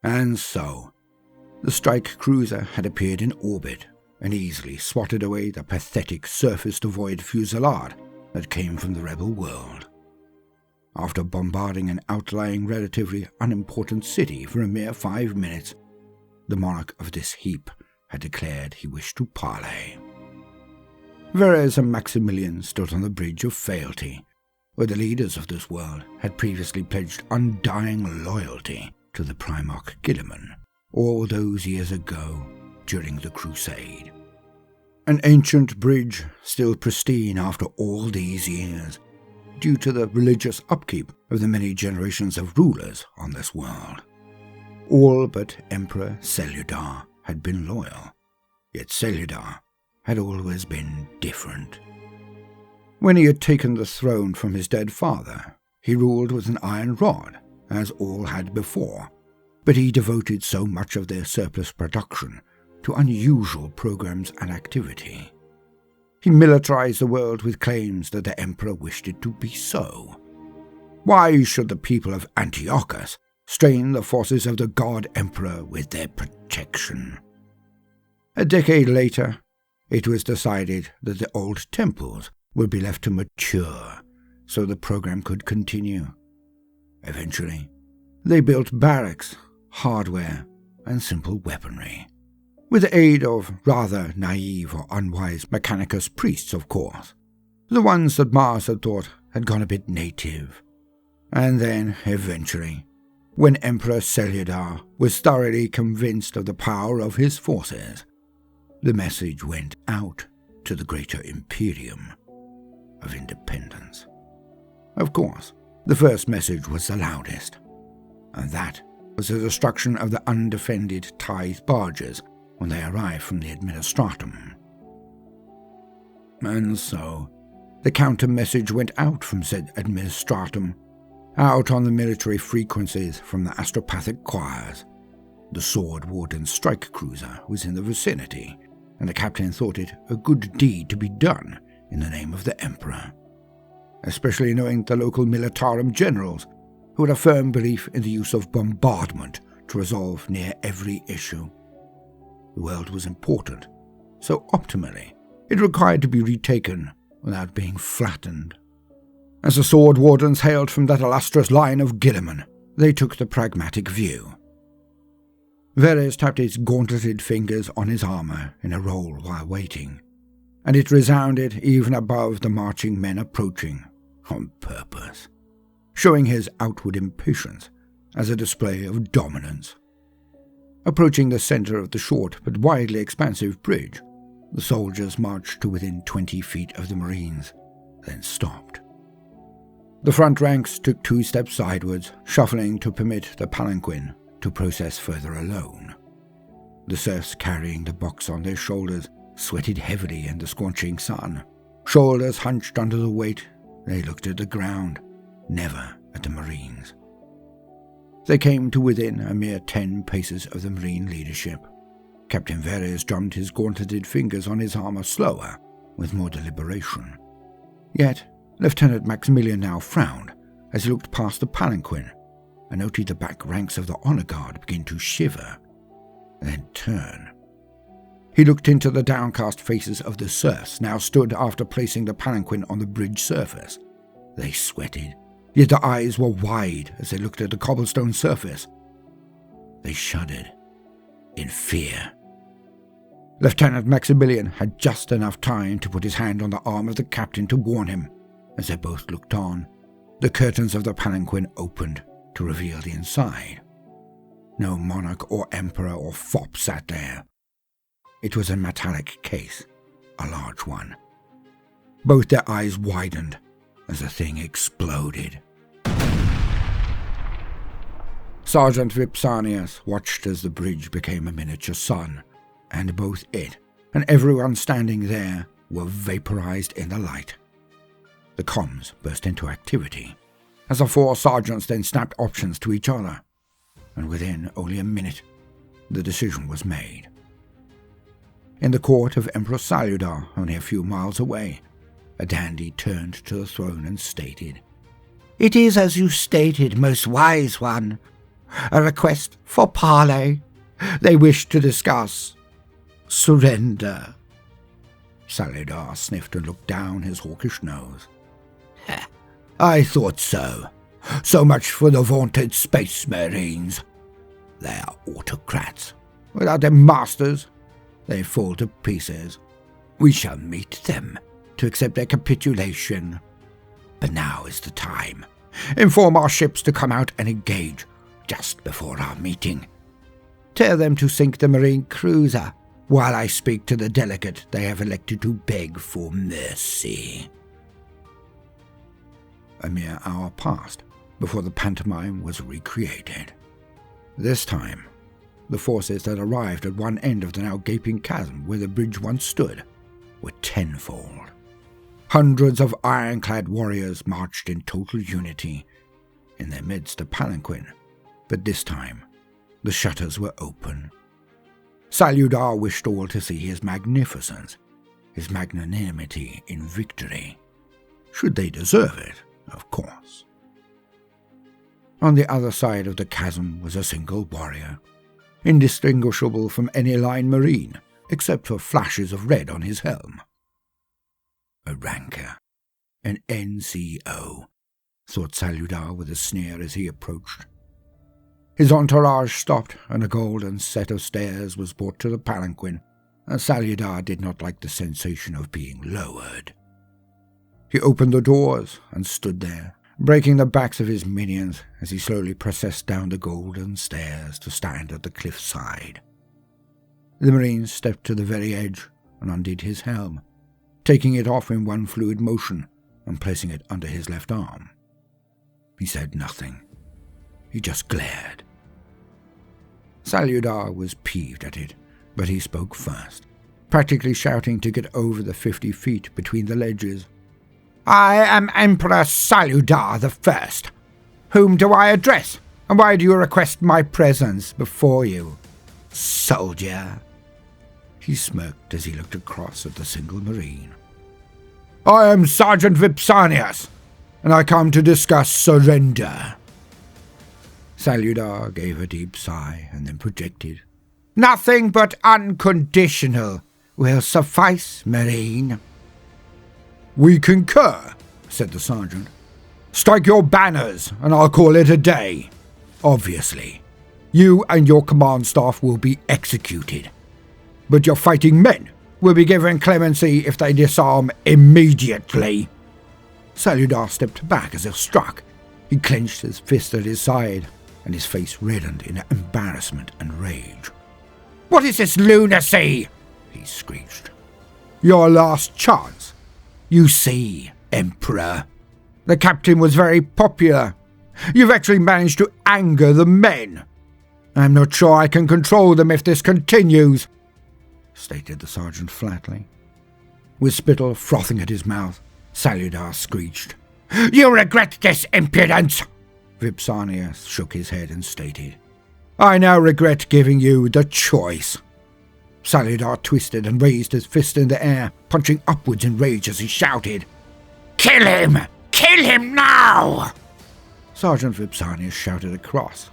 And so, the strike cruiser had appeared in orbit and easily swatted away the pathetic surface-to-void fusillade that came from the rebel world. After bombarding an outlying, relatively unimportant city for a mere 5 minutes, the monarch of this heap had declared he wished to parley. Verres and Maximilian stood on the bridge of fealty, where the leaders of this world had previously pledged undying loyalty to the Primarch Guilliman, all those years ago during the Crusade. An ancient bridge, still pristine after all these years, due to the religious upkeep of the many generations of rulers on this world. All but Emperor Seludar had been loyal, yet Seludar had always been different. When he had taken the throne from his dead father, he ruled with an iron rod, as all had before, but he devoted so much of their surplus production to unusual programs and activity. He militarized the world with claims that the emperor wished it to be so. Why should the people of Antiochus strain the forces of the god emperor with their protection? A decade later, it was decided that the old temples would be left to mature so the program could continue. Eventually, they built barracks, hardware, and simple weaponry, with the aid of rather naive or unwise Mechanicus priests, of course, the ones that Mars had thought had gone a bit native. And then, eventually, when Emperor Seludar was thoroughly convinced of the power of his forces, the message went out to the greater Imperium of independence. Of course, the first message was the loudest, and that was the destruction of the undefended tithe barges when they arrived from the Administratum. And so, the counter-message went out from said administratum, out on the military frequencies from the astropathic choirs. The Sword Warden's strike cruiser was in the vicinity, and the captain thought it a good deed to be done in the name of the Emperor, especially knowing the local militarum generals, who had a firm belief in the use of bombardment to resolve near every issue. The world was important, so optimally it required to be retaken without being flattened. As the Sword Wardens hailed from that illustrious line of Guilliman, they took the pragmatic view. Verres tapped his gauntleted fingers on his armour in a roll while waiting, and it resounded even above the marching men approaching, on purpose, showing his outward impatience as a display of dominance. Approaching the centre of the short but widely expansive bridge, the soldiers marched to within 20 feet of the Marines, then stopped. The front ranks took 2 steps sidewards, shuffling to permit the palanquin to process further alone. The serfs carrying the box on their shoulders sweated heavily in the scorching sun. Shoulders hunched under the weight, they looked at the ground, never at the Marines. They came to within a mere 10 paces of the Marine leadership. Captain Verres drummed his gauntleted fingers on his armour slower, with more deliberation. Yet Lieutenant Maximilian now frowned as he looked past the palanquin and noted the back ranks of the honour guard begin to shiver, then turn. He looked into the downcast faces of the serfs now stood after placing the palanquin on the bridge surface. They sweated, yet their eyes were wide as they looked at the cobblestone surface. They shuddered in fear. Lieutenant Maximilian had just enough time to put his hand on the arm of the captain to warn him. As they both looked on, the curtains of the palanquin opened to reveal the inside. No monarch or emperor or fop sat there. It was a metallic case, a large one. Both their eyes widened as the thing exploded. Sergeant Vipsanius watched as the bridge became a miniature sun, and both it and everyone standing there were vaporized in the light. The comms burst into activity, as the 4 sergeants then snapped options to each other, and within only a minute, the decision was made. In the court of Emperor Saludar, only a few miles away, a dandy turned to the throne and stated, "It is as you stated, most wise one. A request for parley. They wish to discuss surrender." Saludar sniffed and looked down his hawkish nose. "I thought so. So much for the vaunted Space Marines. They are autocrats. Without their masters, they fall to pieces. We shall meet them to accept their capitulation. But now is the time. Inform our ships to come out and engage just before our meeting. Tell them to sink the Marine cruiser while I speak to the delegate they have elected to beg for mercy." A mere hour passed before the pantomime was recreated. This time, the forces that arrived at one end of the now gaping chasm where the bridge once stood were tenfold. Hundreds of ironclad warriors marched in total unity, in their midst a palanquin, but this time the shutters were open. Saludar wished all to see his magnificence, his magnanimity in victory, should they deserve it, of course. On the other side of the chasm was a single warrior, indistinguishable from any line marine, except for flashes of red on his helm. A ranker, an NCO, thought Saludar with a sneer as he approached. His entourage stopped, and a golden set of stairs was brought to the palanquin, and Saludar did not like the sensation of being lowered. He opened the doors and stood there, breaking the backs of his minions as he slowly processed down the golden stairs to stand at the cliff side. The Marine stepped to the very edge and undid his helm, taking it off in one fluid motion and placing it under his left arm. He said nothing. He just glared. Saludar was peeved at it, but he spoke first. practically shouting to get over the 50 feet between the ledges. "I am Emperor Saludar the First. Whom do I address, and why do you request my presence before you, soldier?" He smirked as he looked across at the single Marine. "I am Sergeant Vipsanius, and I come to discuss surrender." Saludar gave a deep sigh and then projected. "Nothing but unconditional will suffice, Marine." "We concur," said the sergeant. "Strike your banners, and I'll call it a day. Obviously, you and your command staff will be executed, but your fighting men will be given clemency if they disarm immediately." Saludar stepped back as if struck. He clenched his fist at his side, and his face reddened in embarrassment and rage. "What is this lunacy?" he screeched. "Your last chance. You see, Emperor, the captain was very popular. You've actually managed to anger the men. I'm not sure I can control them if this continues," stated the sergeant flatly. With spittle frothing at his mouth, Saludar screeched, "You'll regret this impudence!" Vipsanius shook his head and stated, "I now regret giving you the choice." Saludar twisted and raised his fist in the air, punching upwards in rage as he shouted, "Kill him! Kill him now!" Sergeant Vipsanius shouted across,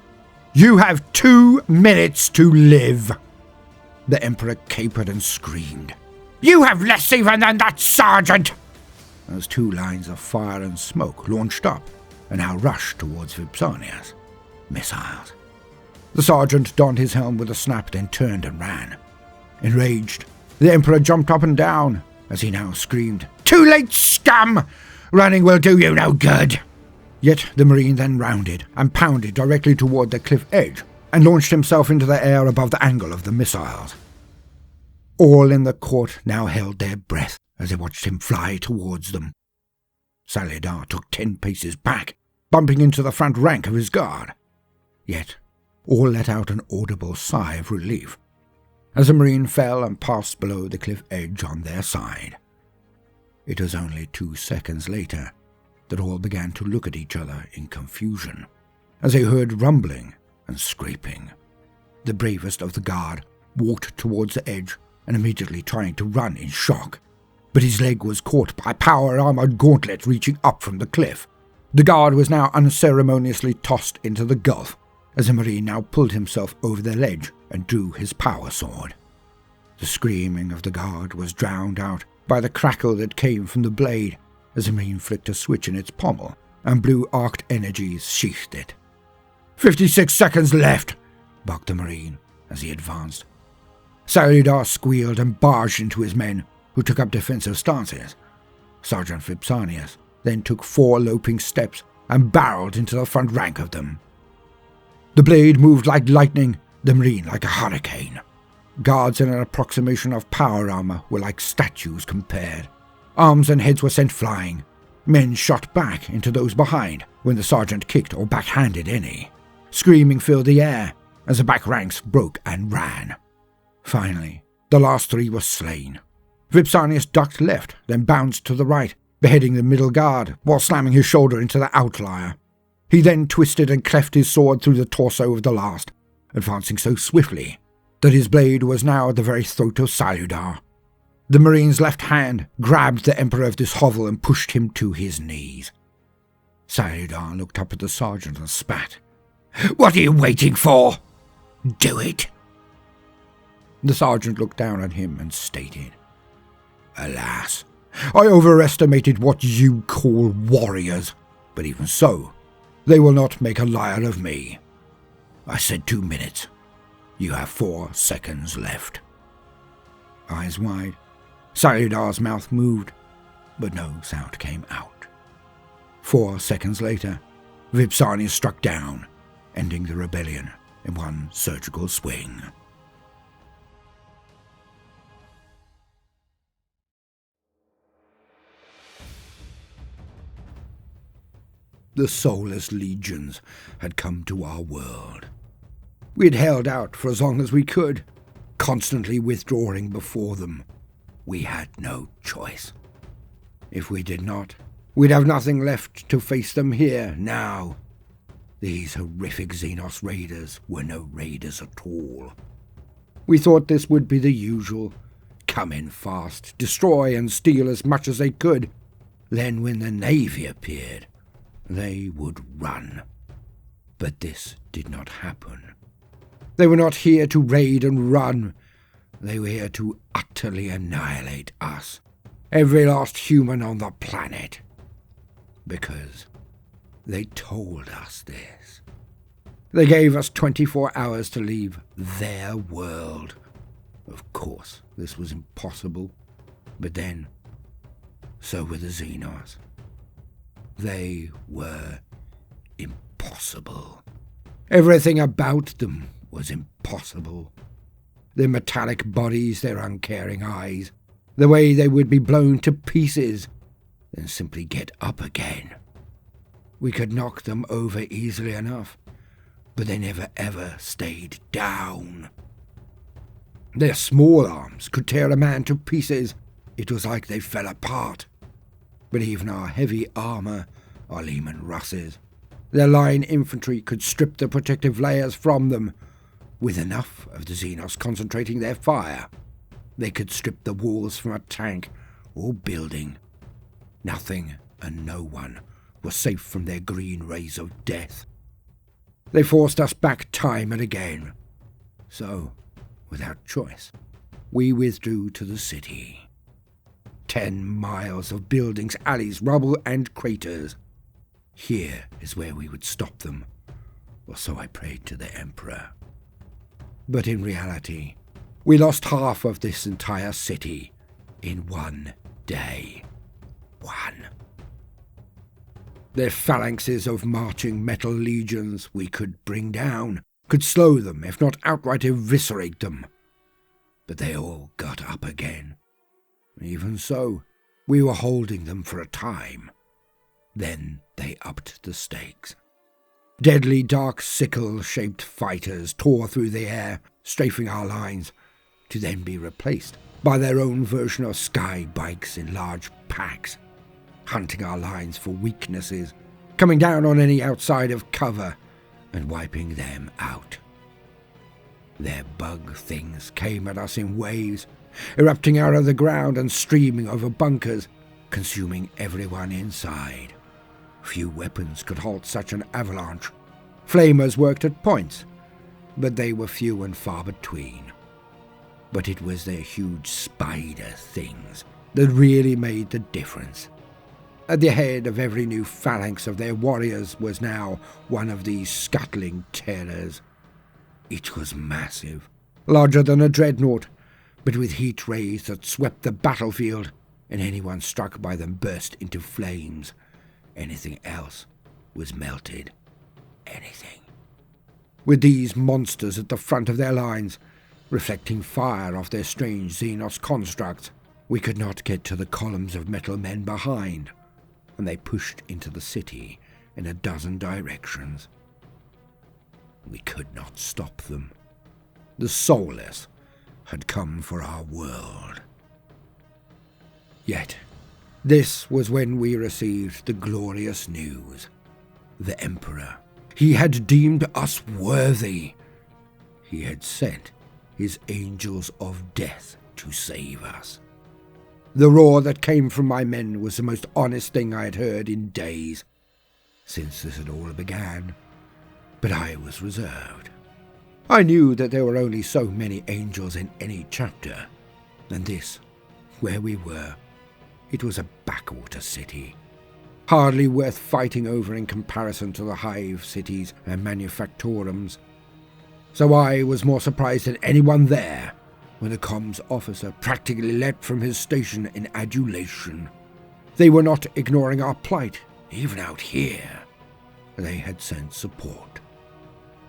"You have 2 minutes to live!" The Emperor capered and screamed, "You have less even than that, Sergeant!" As 2 lines of fire and smoke launched up and now rushed towards Vipsanius. Missiles. The sergeant donned his helm with a snap, then turned and ran. Enraged, the Emperor jumped up and down as he now screamed, "Too late, scum! Running will do you no good!" Yet the Marine then rounded and pounded directly toward the cliff edge and launched himself into the air above the angle of the missiles. All in the court now held their breath as they watched him fly towards them. Saludar took 10 paces back, bumping into the front rank of his guard. Yet all let out an audible sigh of relief as the Marine fell and passed below the cliff edge on their side. It was only 2 seconds later that all began to look at each other in confusion as they heard rumbling and scraping. The bravest of the guard walked towards the edge and immediately trying to run in shock, but his leg was caught by a power-armored gauntlet reaching up from the cliff. The guard was now unceremoniously tossed into the gulf as the Marine now pulled himself over the ledge and drew his power sword. The screaming of the guard was drowned out by the crackle that came from the blade as the Marine flicked a switch in its pommel and blue arced energies sheathed it. 56 seconds left, barked the Marine as he advanced. Saludar squealed and barged into his men, who took up defensive stances. Sergeant Vipsanius then took 4 loping steps and barreled into the front rank of them. The blade moved like lightning, the Marine like a hurricane. Guards in an approximation of power armor were like statues compared. Arms and heads were sent flying. Men shot back into those behind when the sergeant kicked or backhanded any. Screaming filled the air as the back ranks broke and ran. Finally, the last 3 were slain. Vipsanius ducked left, then bounced to the right, beheading the middle guard while slamming his shoulder into the outlier. He then twisted and cleft his sword through the torso of the last, advancing so swiftly that his blade was now at the very throat of Saludar. The Marine's left hand grabbed the Emperor of this hovel and pushed him to his knees. Saludar looked up at the sergeant and spat. "What are you waiting for? Do it!" The sergeant looked down at him and stated, "Alas, I overestimated what you call warriors, but even so, they will not make a liar of me. I said 2 minutes. You have 4 seconds left." Eyes wide, Saludar's mouth moved, but no sound came out. 4 seconds later, Vipsanius struck down, ending the rebellion in one surgical swing. The soulless legions had come to our world. We had held out for as long as we could, constantly withdrawing before them. We had no choice. If we did not, we'd have nothing left to face them here, now. These horrific Xenos raiders were no raiders at all. We thought this would be the usual. Come in fast, destroy and steal as much as they could. Then when the Navy appeared, they would run. But this did not happen. They were not here to raid and run. They were here to utterly annihilate us, every last human on the planet. Because they told us this. They gave us 24 hours to leave their world. Of course, this was impossible. But then, so were the Xenos. They were impossible. Everything about them was impossible. Their metallic bodies, their uncaring eyes, the way they would be blown to pieces, then simply get up again. We could knock them over easily enough, but they never ever stayed down. Their small arms could tear a man to pieces. It was like they fell apart. But even our heavy armour, our Lehman Russes, their line infantry could strip the protective layers from them. With enough of the Xenos concentrating their fire, they could strip the walls from a tank or building. Nothing and no one was safe from their green rays of death. They forced us back time and again. So, without choice, we withdrew to the city. 10 miles of buildings, alleys, rubble and craters. Here is where we would stop them, or so I prayed to the Emperor. But in reality, we lost half of this entire city in one day. One. Their phalanxes of marching metal legions we could bring down, could slow them, if not outright eviscerate them. But they all got up again. Even so, we were holding them for a time. Then they upped the stakes. Deadly dark sickle-shaped fighters tore through the air, strafing our lines, to then be replaced by their own version of sky bikes in large packs, hunting our lines for weaknesses, coming down on any outside of cover, and wiping them out. Their bug things came at us in waves, erupting out of the ground and streaming over bunkers, consuming everyone inside. Few weapons could halt such an avalanche. Flamers worked at points, but they were few and far between. But it was their huge spider things that really made the difference. At the head of every new phalanx of their warriors was now one of these scuttling terrors. It was massive, larger than a dreadnought, but with heat rays that swept the battlefield, and anyone struck by them burst into flames. Anything else was melted. Anything. With these monsters at the front of their lines, reflecting fire off their strange Xenos constructs, we could not get to the columns of metal men behind, and they pushed into the city in a dozen directions. We could not stop them. The Soulless had come for our world. Yet, this was when we received the glorious news. The Emperor, he had deemed us worthy. He had sent his angels of death to save us. The roar that came from my men was the most honest thing I had heard in days, since this had all began. But I was reserved. I knew that there were only so many angels in any chapter, and this, where we were, it was a backwater city, hardly worth fighting over in comparison to the hive cities and manufactorums. So I was more surprised than anyone there when the comms officer practically leapt from his station in adulation. They were not ignoring our plight, even out here. They had sent support.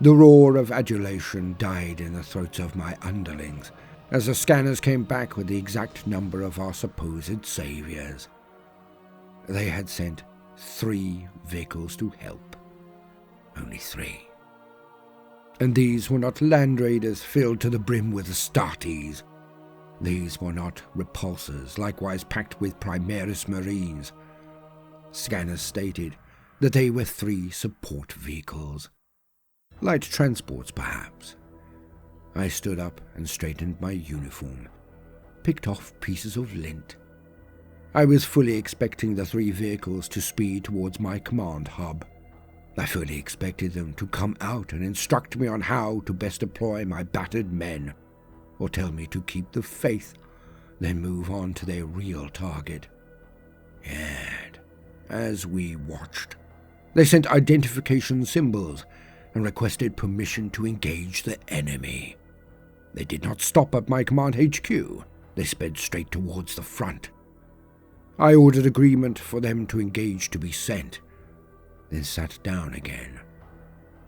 The roar of adulation died in the throats of my underlings as the scanners came back with the exact number of our supposed saviors. They had sent 3 vehicles to help. Only 3. And these were not land raiders filled to the brim with Astartes. These were not repulsors, likewise packed with Primaris Marines. Scanners stated that they were 3 support vehicles. Light transports, perhaps. I stood up and straightened my uniform, picked off pieces of lint. I was fully expecting the 3 vehicles to speed towards my command hub. I fully expected them to come out and instruct me on how to best deploy my battered men, or tell me to keep the faith, then move on to their real target. Yet, as we watched, they sent identification symbols and requested permission to engage the enemy. They did not stop at my command HQ. They sped straight towards the front. I ordered agreement for them to engage to be sent, then sat down again,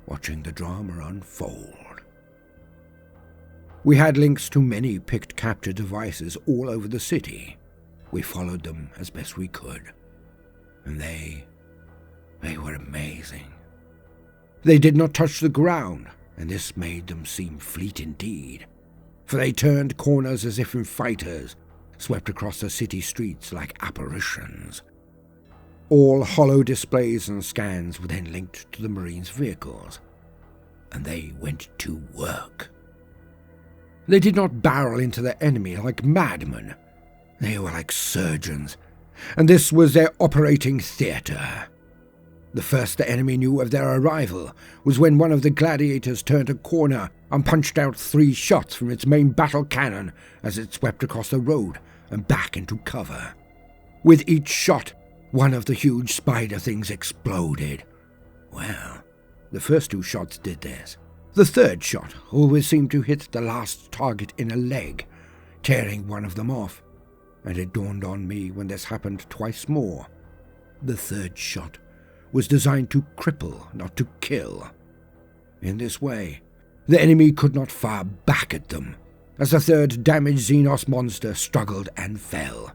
watching the drama unfold. We had links to many picked capture devices all over the city. We followed them as best we could, and they were amazing. They did not touch the ground, and this made them seem fleet indeed, for they turned corners as if in fighters, swept across the city streets like apparitions. All hollow displays and scans were then linked to the Marines' vehicles, and they went to work. They did not barrel into the enemy like madmen. They were like surgeons, and this was their operating theatre. The first the enemy knew of their arrival was when one of the gladiators turned a corner and punched out 3 shots from its main battle cannon as it swept across the road and back into cover. With each shot, one of the huge spider things exploded. Well, the first 2 shots did this. The third shot always seemed to hit the last target in a leg, tearing one of them off, and it dawned on me when this happened twice more. The third shot was designed to cripple, not to kill. In this way, the enemy could not fire back at them, as the third damaged Xenos monster struggled and fell.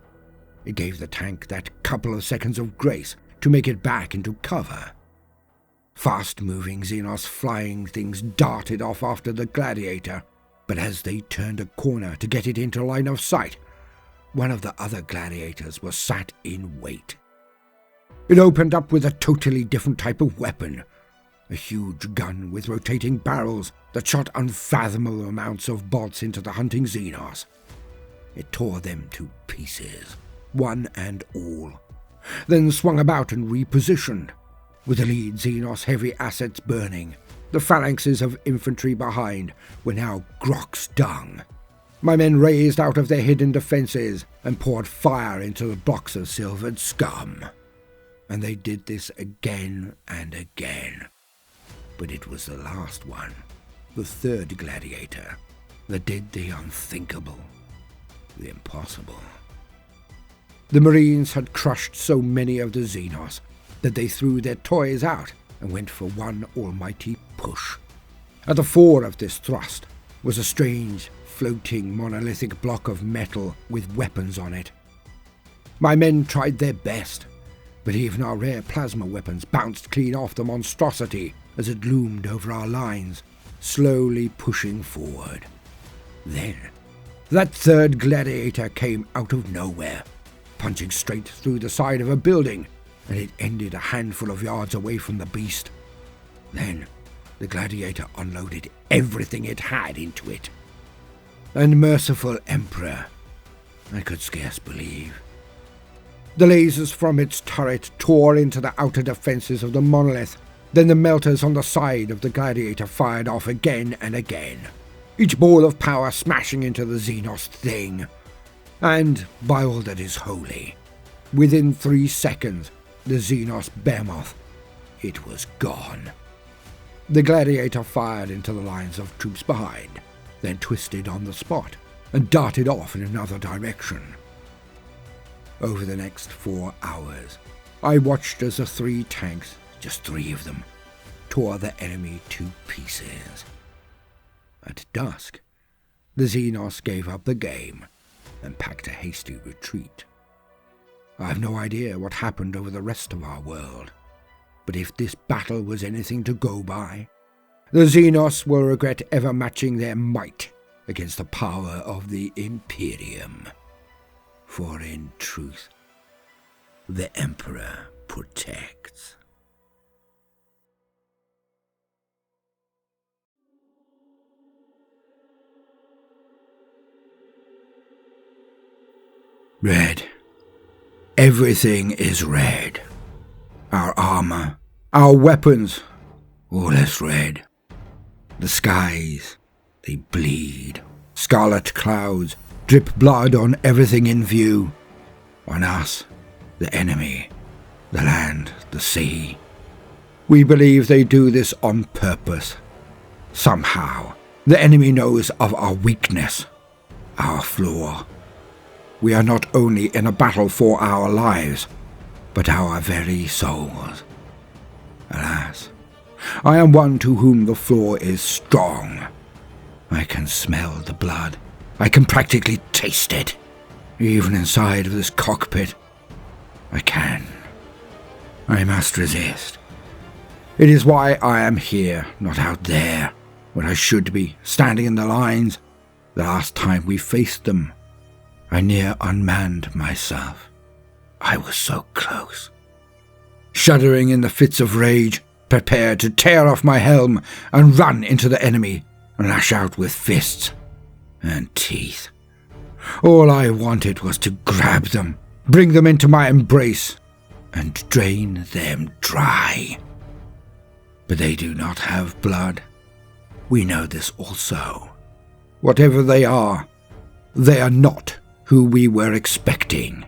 It gave the tank that couple of seconds of grace to make it back into cover. Fast-moving Xenos flying things darted off after the gladiator, but as they turned a corner to get it into line of sight, one of the other gladiators was sat in wait. It opened up with a totally different type of weapon, a huge gun with rotating barrels that shot unfathomable amounts of bolts into the hunting Xenos. It tore them to pieces, one and all, then swung about and repositioned. With the lead Xenos heavy assets burning, the phalanxes of infantry behind were now Grok's dung. My men raised out of their hidden defences and poured fire into the blocks of silvered scum. And they did this again and again. But it was the last one, the third gladiator, that did the unthinkable, the impossible. The Marines had crushed so many of the Xenos that they threw their toys out and went for one almighty push. At the fore of this thrust was a strange, floating monolithic block of metal with weapons on it. My men tried their best, but even our rare plasma weapons bounced clean off the monstrosity as it loomed over our lines, slowly pushing forward. Then, that third gladiator came out of nowhere, punching straight through the side of a building, and it ended a handful of yards away from the beast. Then, the gladiator unloaded everything it had into it. And merciful Emperor, I could scarce believe. The lasers from its turret tore into the outer defences of the monolith. Then the melters on the side of the gladiator fired off again and again, each ball of power smashing into the Xenos thing. And, by all that is holy, within 3 seconds, the Xenos behemoth, it was gone. The gladiator fired into the lines of troops behind, then twisted on the spot and darted off in another direction. Over the next 4 hours, I watched as the 3 tanks, just 3 of them, tore the enemy to pieces. At dusk, the Xenos gave up the game and packed a hasty retreat. I have no idea what happened over the rest of our world, but if this battle was anything to go by, The Xenos will regret ever matching their might against the power of the Imperium. For in truth, the Emperor protects. Red. Everything is red. Our armor, our weapons, all is red. The skies, they bleed. Scarlet clouds drip blood on everything in view. On us, the enemy, the land, the sea. We believe they do this on purpose. Somehow, the enemy knows of our weakness, our flaw. We are not only in a battle for our lives, but our very souls. Alas, I am one to whom the flaw is strong. I can smell the blood. I can practically taste it. Even inside of this cockpit, I can. I must resist. It is why I am here, not out there, where I should be, standing in the lines. The last time we faced them, I near unmanned myself. I was so close. Shuddering in the fits of rage, prepared to tear off my helm and run into the enemy and lash out with fists and teeth. All I wanted was to grab them, bring them into my embrace, and drain them dry. But they do not have blood. We know this also. Whatever they are not who we were expecting.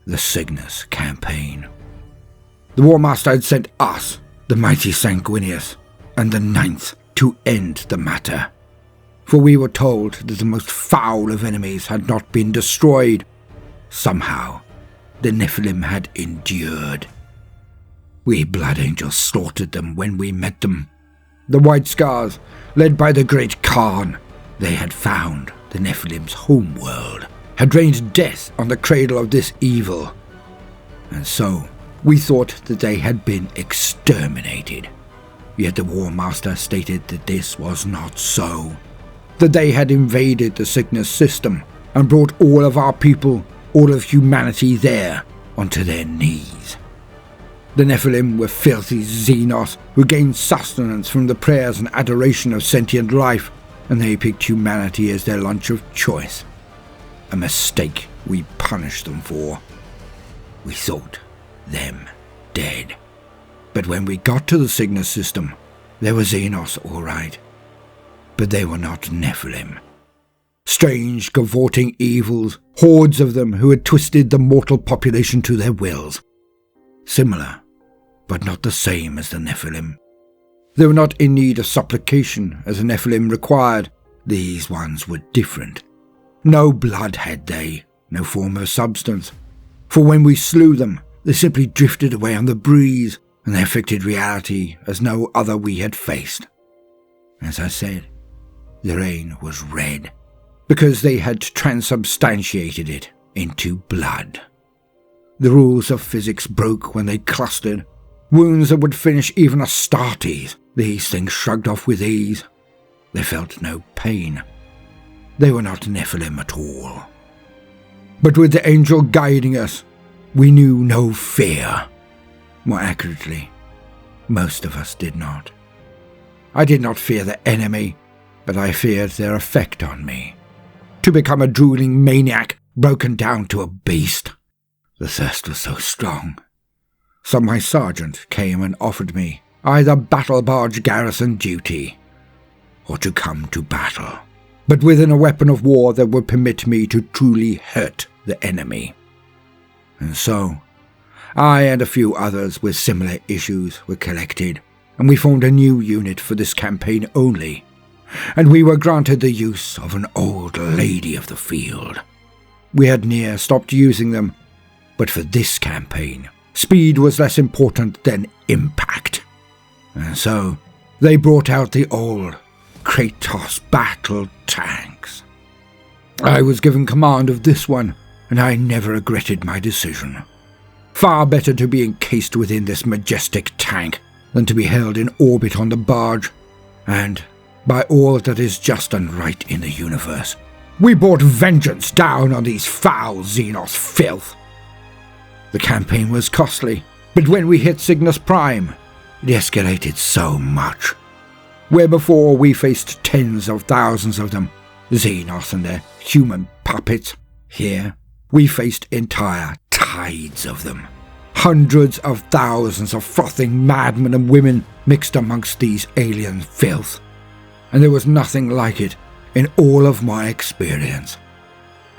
The Cygnus campaign. The War Master had sent us, the mighty Sanguinius, and the Ninth to end the matter. For we were told that the most foul of enemies had not been destroyed. Somehow, the Nephilim had endured. We Blood Angels slaughtered them when we met them. The White Scars, led by the great Khan, they had found the Nephilim's homeworld, had rained death on the cradle of this evil. And so, we thought that they had been exterminated. Yet the War Master stated that this was not so. That they had invaded the Cygnus system and brought all of our people, all of humanity there, onto their knees. The Nephilim were filthy Xenos who gained sustenance from the prayers and adoration of sentient life, and they picked humanity as their lunch of choice. A mistake we punished them for. We thought them dead. But when we got to the Cygnus system, there were Xenos all right. But they were not Nephilim. Strange, cavorting evils, hordes of them who had twisted the mortal population to their wills. Similar, but not the same as the Nephilim. They were not in need of supplication as the Nephilim required. These ones were different. No blood had they, no form of substance. For when we slew them, they simply drifted away on the breeze, and they affected reality as no other we had faced. As I said, the rain was red, because they had transubstantiated it into blood. The rules of physics broke when they clustered. Wounds that would finish even Astartes, these things shrugged off with ease. They felt no pain. They were not Nephilim at all. But with the angel guiding us, we knew no fear. More accurately, most of us did not. I did not fear the enemy, but I feared their effect on me. To become a drooling maniac, broken down to a beast. The thirst was so strong. So my sergeant came and offered me either battle barge garrison duty, or to come to battle, but within a weapon of war that would permit me to truly hurt the enemy. And so, I and a few others with similar issues were collected, and we formed a new unit for this campaign only, and we were granted the use of an old lady of the field. We had near stopped using them, but for this campaign, speed was less important than impact. And so, they brought out the old Kratos battle tanks. I was given command of this one, and I never regretted my decision. Far better to be encased within this majestic tank than to be held in orbit on the barge, and, by all that is just and right in the universe, we brought vengeance down on these foul Xenos filth. The campaign was costly, but when we hit Cygnus Prime, it escalated so much. Where before we faced tens of thousands of them, Xenos and their human puppets, here we faced entire tides of them. Hundreds of thousands of frothing madmen and women mixed amongst these alien filth. And there was nothing like it in all of my experience.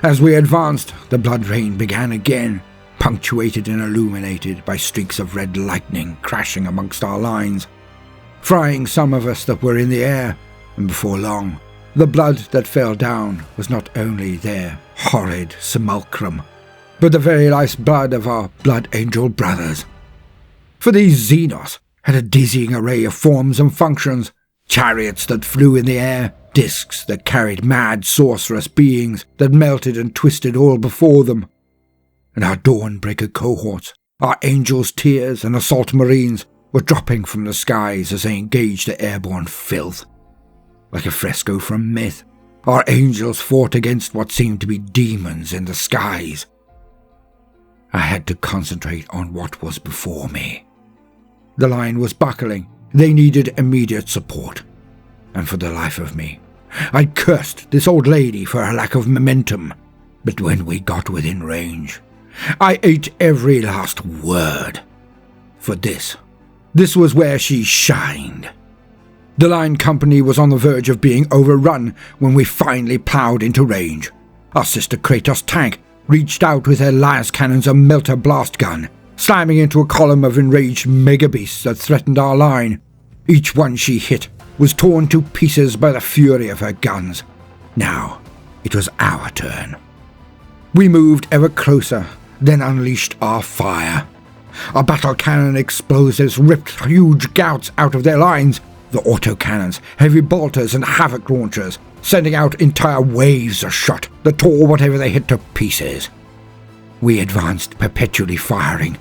As we advanced, the blood rain began again, punctuated and illuminated by streaks of red lightning crashing amongst our lines, frying some of us that were in the air, and before long, the blood that fell down was not only their horrid simulacrum, but the very life's blood of our blood angel brothers. For these Xenos had a dizzying array of forms and functions, chariots that flew in the air, discs that carried mad sorcerous beings that melted and twisted all before them. And our Dawnbreaker cohorts, our Angels' Tears and Assault Marines were dropping from the skies as they engaged the airborne filth. Like a fresco from myth, our angels fought against what seemed to be demons in the skies. I had to concentrate on what was before me. The line was buckling. They needed immediate support. And for the life of me, I cursed this old lady for her lack of momentum. But when we got within range, I ate every last word. For this was where she shined. The line company was on the verge of being overrun when we finally ploughed into range. Our sister Kratos tank reached out with her las cannons and melter blast gun, slamming into a column of enraged megabeasts that threatened our line. Each one she hit was torn to pieces by the fury of her guns. Now it was our turn. We moved ever closer, then unleashed our fire. Our battle cannon explosives ripped huge gouts out of their lines, the autocannons, heavy bolters and havoc launchers, sending out entire waves of shot that tore whatever they hit to pieces. We advanced, perpetually firing.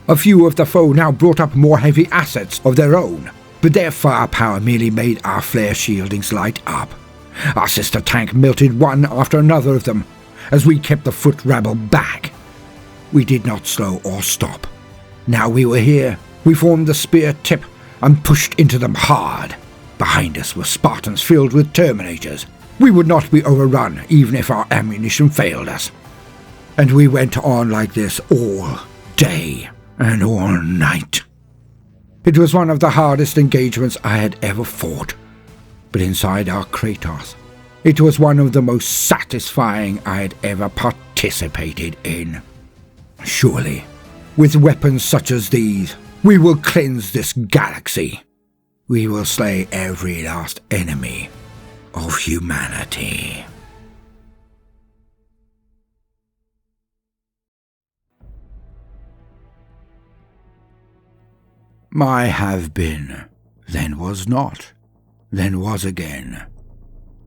A few of the foe now brought up more heavy assets of their own, but their firepower merely made our flare shieldings light up. Our sister tank melted one after another of them, as we kept the foot rabble back. We did not slow or stop. Now we were here. We formed the spear tip and pushed into them hard. Behind us were Spartans filled with Terminators. We would not be overrun even if our ammunition failed us. And we went on like this all day and all night. It was one of the hardest engagements I had ever fought. But inside our Kratos, it was one of the most satisfying I had ever participated in. Surely, with weapons such as these, we will cleanse this galaxy. We will slay every last enemy of humanity. My have been, then was not, then was again,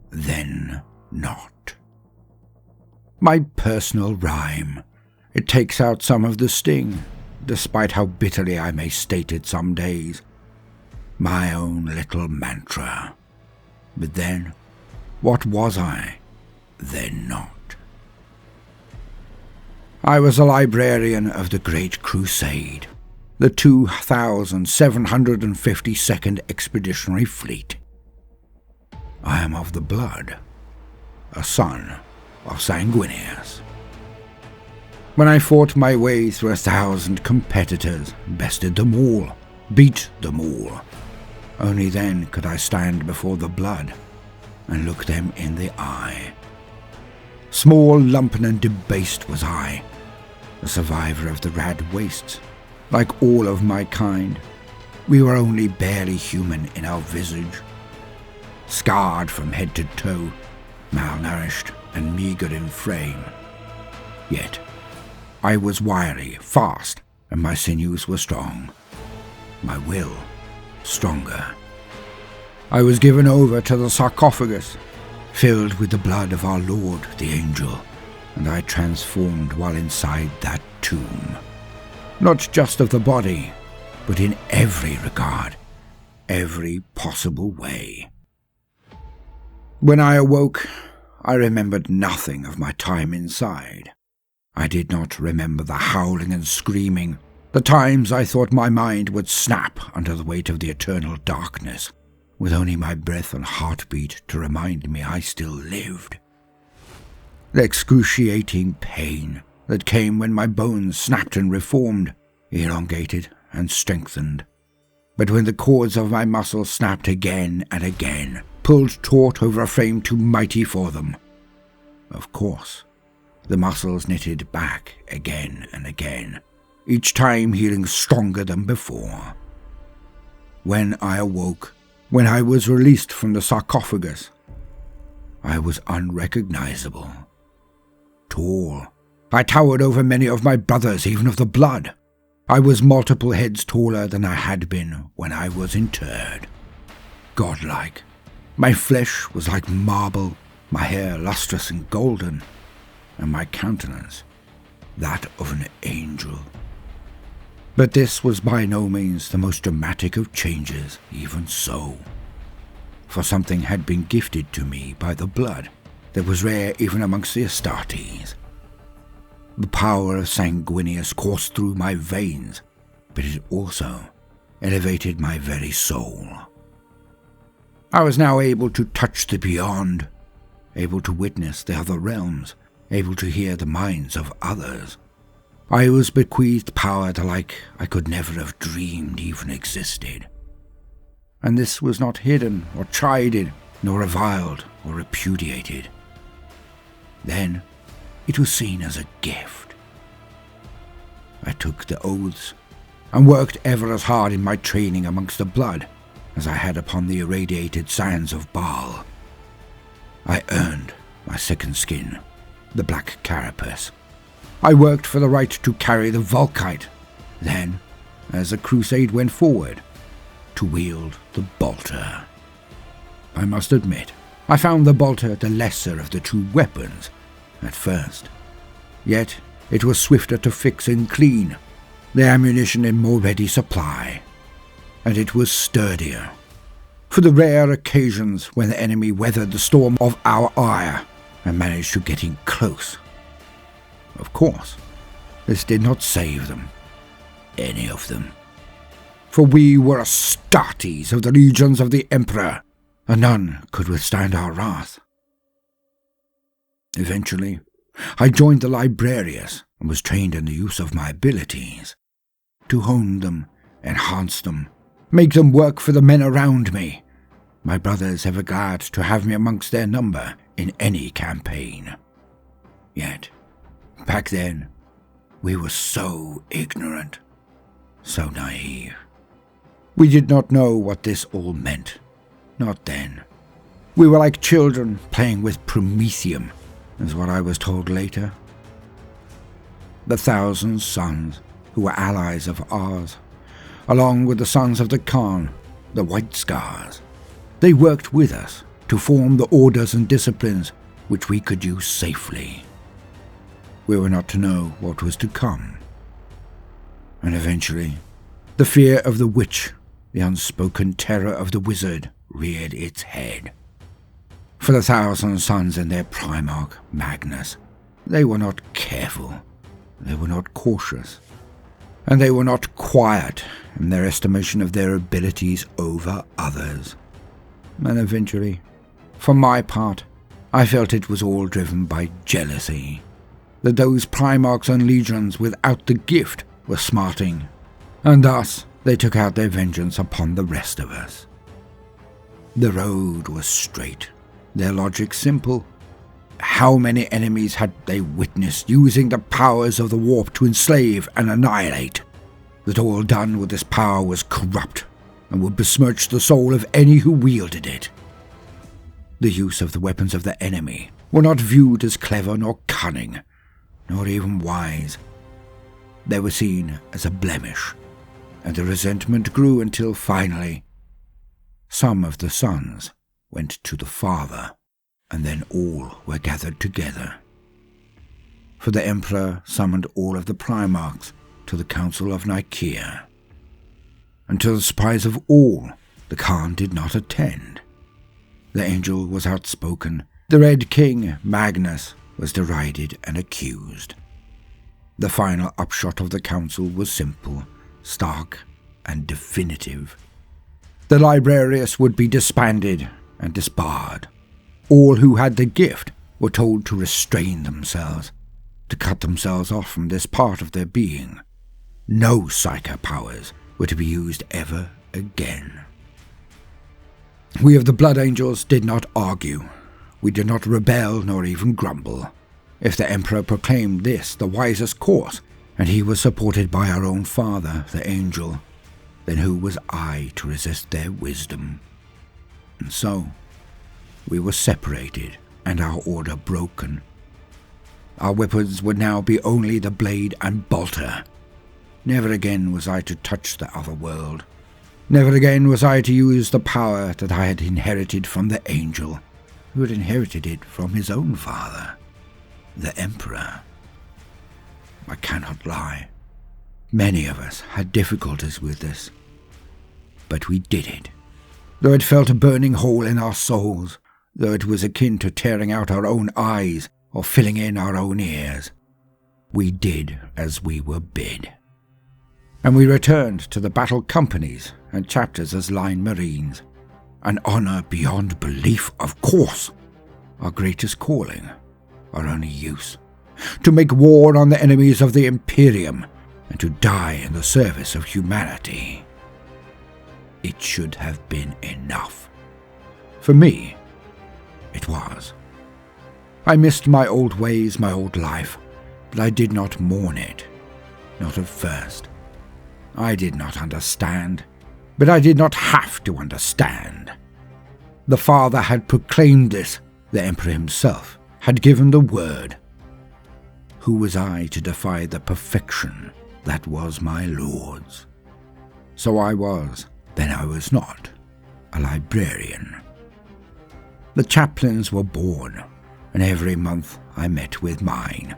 then not. My personal rhyme. It takes out some of the sting, despite how bitterly I may state it some days. My own little mantra. But then, what was I? Then not. I was a librarian of the Great Crusade, the 2,752nd Expeditionary Fleet. I am of the blood, a son of Sanguinius. When I fought my way through 1,000 competitors, bested them all, beat them all, only then could I stand before the blood and look them in the eye. Small, lumpen and debased was I, a survivor of the rad wastes. Like all of my kind, we were only barely human in our visage. Scarred from head to toe, malnourished and meagre in frame. Yet, I was wiry, fast, and my sinews were strong. My will, stronger. I was given over to the sarcophagus, filled with the blood of our Lord, the Angel, and I transformed while inside that tomb. Not just of the body, but in every regard, every possible way. When I awoke, I remembered nothing of my time inside. I did not remember the howling and screaming, the times I thought my mind would snap under the weight of the eternal darkness, with only my breath and heartbeat to remind me I still lived. The excruciating pain that came when my bones snapped and reformed, elongated and strengthened. But when the cords of my muscles snapped again and again, pulled taut over a frame too mighty for them, of course, the muscles knitted back again and again, each time healing stronger than before. When I awoke, when I was released from the sarcophagus, I was unrecognizable. Tall, I towered over many of my brothers, even of the blood. I was multiple heads taller than I had been when I was interred. Godlike, my flesh was like marble, my hair lustrous and golden, and my countenance that of an angel. But this was by no means the most dramatic of changes, even so. For something had been gifted to me by the blood that was rare even amongst the Astartes. The power of Sanguinius coursed through my veins, but it also elevated my very soul. I was now able to touch the beyond, able to witness the other realms, able to hear the minds of others. I was bequeathed power the like I could never have dreamed even existed. And this was not hidden or chided, nor reviled or repudiated. Then it was seen as a gift. I took the oaths and worked ever as hard in my training amongst the blood as I had upon the irradiated sands of Baal. I earned my second skin, the black carapace. I worked for the right to carry the Volkite, then, as the crusade went forward, to wield the bolter. I must admit, I found the bolter the lesser of the two weapons at first. Yet it was swifter to fix and clean, the ammunition in more ready supply, and it was sturdier. For the rare occasions when the enemy weathered the storm of our ire and managed to get in close. Of course, this did not save them, any of them. For we were Astartes of the legions of the Emperor, and none could withstand our wrath. Eventually, I joined the Librarius and was trained in the use of my abilities, to hone them, enhance them, make them work for the men around me. My brothers ever glad to have me amongst their number in any campaign. Yet, back then, we were so ignorant, so naive. We did not know what this all meant, not then. We were like children playing with Promethium, is what I was told later. The 1,000 sons who were allies of ours, along with the sons of the Khan, the White Scars, they worked with us to form the orders and disciplines which we could use safely. We were not to know what was to come. And eventually, the fear of the witch, the unspoken terror of the wizard, reared its head. For the 1,000 sons and their Primarch, Magnus, they were not careful, they were not cautious, and they were not quiet in their estimation of their abilities over others. And eventually, for my part, I felt it was all driven by jealousy, that those Primarchs and legions without the gift were smarting, and thus they took out their vengeance upon the rest of us. The road was straight, their logic simple. How many enemies had they witnessed using the powers of the warp to enslave and annihilate? That all done with this power was corrupt and would besmirch the soul of any who wielded it. The use of the weapons of the enemy were not viewed as clever nor cunning, nor even wise. They were seen as a blemish, and the resentment grew until finally some of the sons went to the father, and then all were gathered together. For the Emperor summoned all of the Primarchs to the Council of Nicaea. and to the surprise of all, the Khan did not attend. The angel was outspoken. The Red King, Magnus, was derided and accused. The final upshot of the council was simple, stark, and definitive. The Librarius would be disbanded and disbarred. All who had the gift were told to restrain themselves, to cut themselves off from this part of their being. No psychic powers were to be used ever again. We of the Blood Angels did not argue. We did not rebel nor even grumble. If the Emperor proclaimed this the wisest course, and he was supported by our own father, the Angel, then who was I to resist their wisdom? And so, we were separated and our order broken. Our weapons would now be only the blade and bolter. Never again was I to touch the other world. Never again was I to use the power that I had inherited from the Angel, who had inherited it from his own father, the Emperor. I cannot lie. Many of us had difficulties with this. But we did it. Though it felt a burning hole in our souls, though it was akin to tearing out our own eyes or filling in our own ears, we did as we were bid. And we returned to the battle companies and chapters as line marines. An honor beyond belief, of course. Our greatest calling, our only use. To make war on the enemies of the Imperium and to die in the service of humanity. It should have been enough. For me, it was. I missed my old ways, my old life, but I did not mourn it. Not at first. I did not understand, but I did not have to understand. The Father had proclaimed this. The Emperor himself had given the word. Who was I to defy the perfection that was my Lord's? So I was, then I was not, a librarian. The chaplains were born, and every month I met with mine.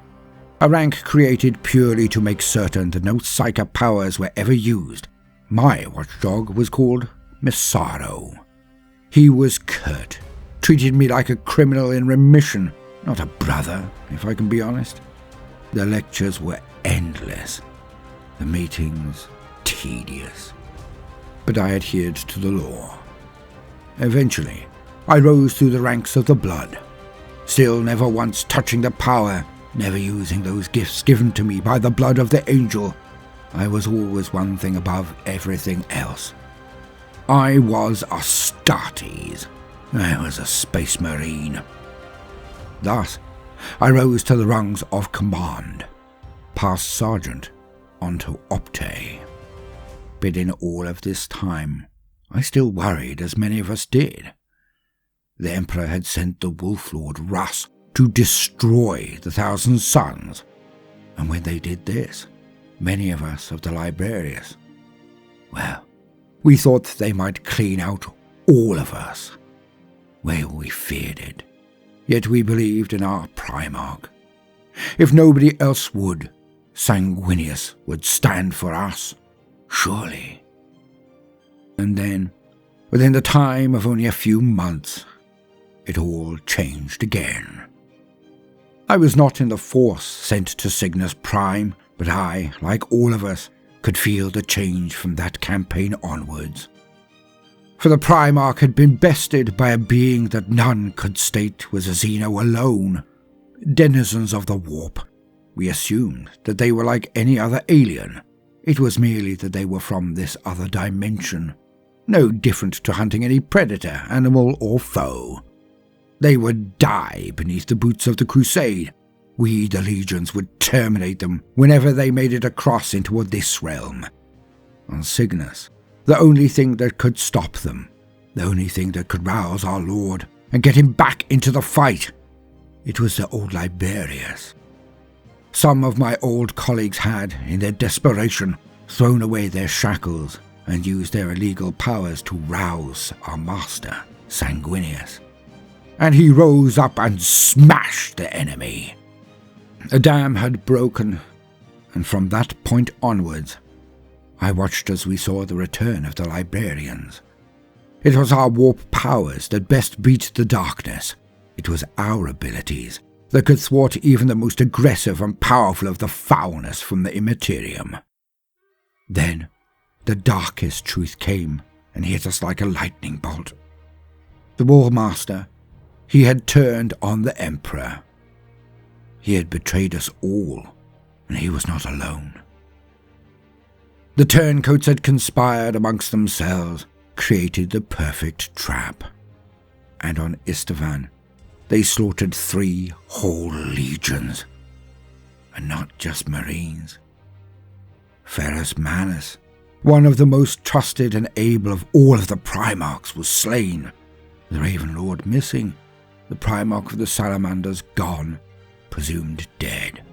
A rank created purely to make certain that no psychic powers were ever used. My watchdog was called Misaro. He was curt, treated me like a criminal in remission, not a brother, if I can be honest. The lectures were endless, the meetings tedious, but I adhered to the law. Eventually, I rose through the ranks of the blood, still never once touching the power, never using those gifts given to me by the blood of the Angel. I was always one thing above everything else. I was Astartes. I was a space marine. Thus, I rose to the rungs of command, past sergeant, onto opte. But in all of this time, I still worried, as many of us did. The Emperor had sent the Wolf Lord Russ to destroy the Thousand Suns, and when they did this, many of us of the Librarius, well, we thought they might clean out all of us. Well, we feared it, yet we believed in our Primarch. If nobody else would, Sanguinius would stand for us, surely. And then, within the time of only a few months, it all changed again. I was not in the force sent to Cygnus Prime, but I, like all of us, could feel the change from that campaign onwards. For the Primarch had been bested by a being that none could state was a Xeno alone. Denizens of the warp. We assumed that they were like any other alien. It was merely that they were from this other dimension. No different to hunting any predator, animal or foe. They would die beneath the boots of the Crusade. We, the legions, would terminate them whenever they made it across into this realm. On Cygnus, the only thing that could stop them, the only thing that could rouse our Lord and get him back into the fight, it was the old Liberius. Some of my old colleagues had, in their desperation, thrown away their shackles and used their illegal powers to rouse our master, Sanguinius. And he rose up and smashed the enemy. A dam had broken, and from that point onwards, I watched as we saw the return of the librarians. It was our warp powers that best beat the darkness. It was our abilities that could thwart even the most aggressive and powerful of the foulness from the immaterium. Then, the darkest truth came and hit us like a lightning bolt. The War Master, he had turned on the Emperor. He had betrayed us all, and he was not alone. The turncoats had conspired amongst themselves, created the perfect trap. And on Istvan, they slaughtered 3 whole legions. And not just Marines. Ferrus Manus, one of the most trusted and able of all of the Primarchs, was slain. The Raven Lord missing. The Primarch of the Salamanders gone, presumed dead.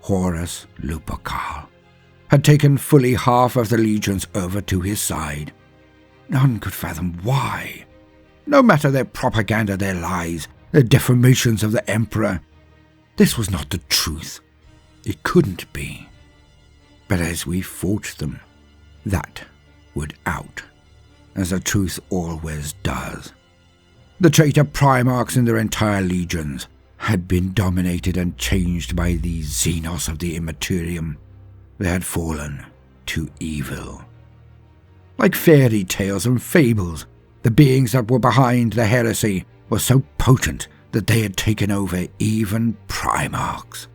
Horus Lupercal had taken fully half of the legions over to his side. None could fathom why. No matter their propaganda, their lies, their defamations of the Emperor, this was not the truth. It couldn't be. But as we fought them, that would out, as the truth always does. The traitor Primarchs and their entire legions had been dominated and changed by the Xenos of the Immaterium. They had fallen to evil. Like fairy tales and fables, the beings that were behind the heresy were so potent that they had taken over even Primarchs.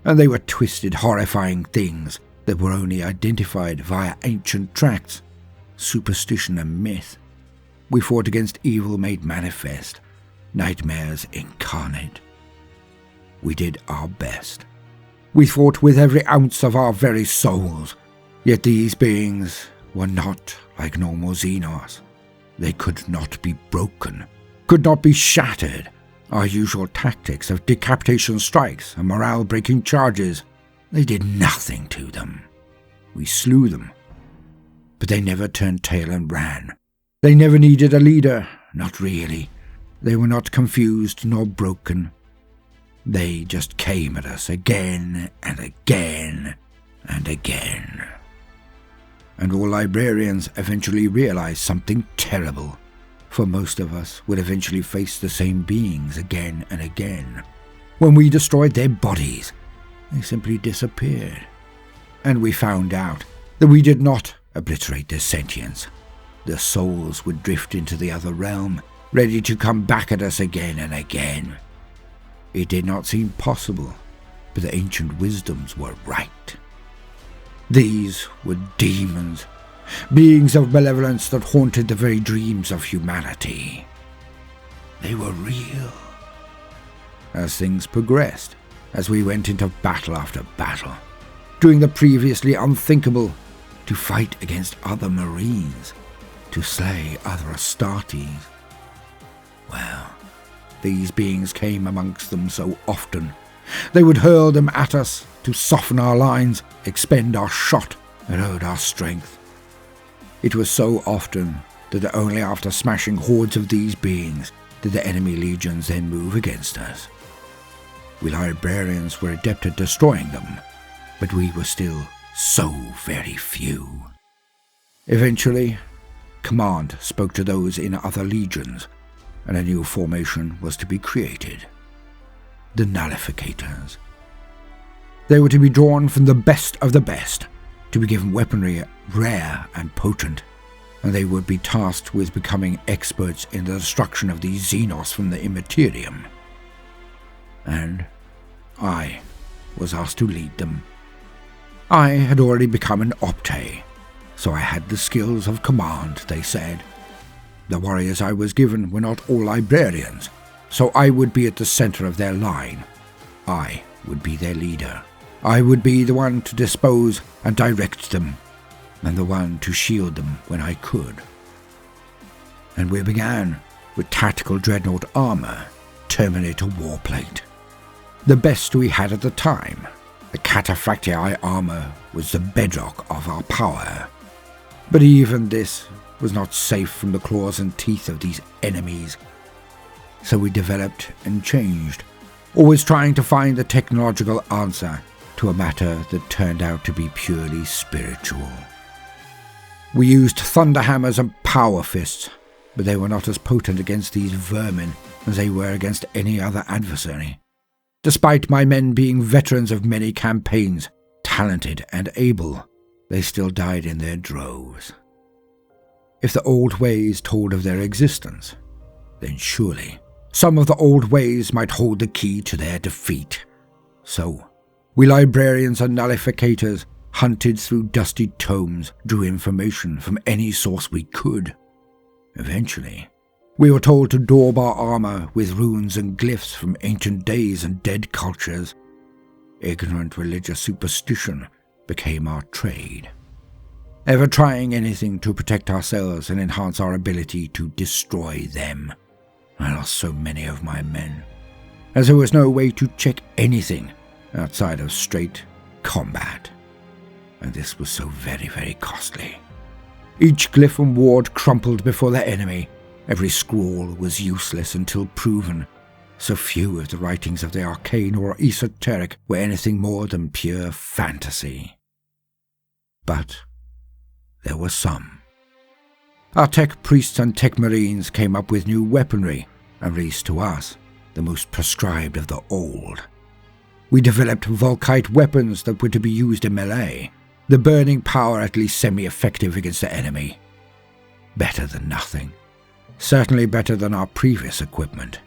And they were twisted, horrifying things that were only identified via ancient tracts, superstition and myth. We fought against evil made manifest, nightmares incarnate. We did our best. We fought with every ounce of our very souls, yet these beings were not like normal Xenos. They could not be broken, could not be shattered. Our usual tactics of decapitation strikes and morale-breaking charges, they did nothing to them. We slew them, but they never turned tail and ran. They never needed a leader, not really. They were not confused nor broken. They just came at us again and again and again. And all librarians eventually realized something terrible, for most of us would eventually face the same beings again and again. When we destroyed their bodies, they simply disappeared. And we found out that we did not obliterate their sentience. Their souls would drift into the other realm, ready to come back at us again and again. It did not seem possible, but the ancient wisdoms were right. These were demons, beings of malevolence that haunted the very dreams of humanity. They were real. As things progressed, as we went into battle after battle, doing the previously unthinkable, to fight against other Marines, to slay other Astartes, well, these beings came amongst them so often. They would hurl them at us to soften our lines, expend our shot, erode our strength. It was so often that only after smashing hordes of these beings did the enemy legions then move against us. We librarians were adept at destroying them, but we were still so very few. Eventually, command spoke to those in other legions, and a new formation was to be created. The Nullificators. They were to be drawn from the best of the best, to be given weaponry rare and potent, and they would be tasked with becoming experts in the destruction of these Xenos from the Immaterium. And I was asked to lead them. I had already become an Opte, so I had the skills of command, they said. The warriors I was given were not all librarians, so I would be at the center of their line. I would be their leader. I would be the one to dispose and direct them, and the one to shield them when I could. And we began with tactical dreadnought armor, Terminator warplate. The best we had at the time. The Cataphractii armor was the bedrock of our power. But even this was not safe from the claws and teeth of these enemies. So we developed and changed, always trying to find the technological answer to a matter that turned out to be purely spiritual. We used thunderhammers and power fists, but they were not as potent against these vermin as they were against any other adversary. Despite my men being veterans of many campaigns, talented and able, they still died in their droves. If the old ways told of their existence, then surely some of the old ways might hold the key to their defeat. So, we librarians and nullificators hunted through dusty tomes, drew information from any source we could. Eventually, we were told to daub our armor with runes and glyphs from ancient days and dead cultures. Ignorant religious superstition became our trade. Ever trying anything to protect ourselves and enhance our ability to destroy them. I lost so many of my men, as there was no way to check anything outside of straight combat. And this was so very, very costly. Each glyph and ward crumpled before the enemy. Every scrawl was useless until proven. So few of the writings of the arcane or esoteric were anything more than pure fantasy. But there were some. Our tech priests and tech marines came up with new weaponry, at least to us, the most prescribed of the old. We developed Volkite weapons that were to be used in melee, the burning power at least semi-effective against the enemy. Better than nothing. Certainly better than our previous equipment.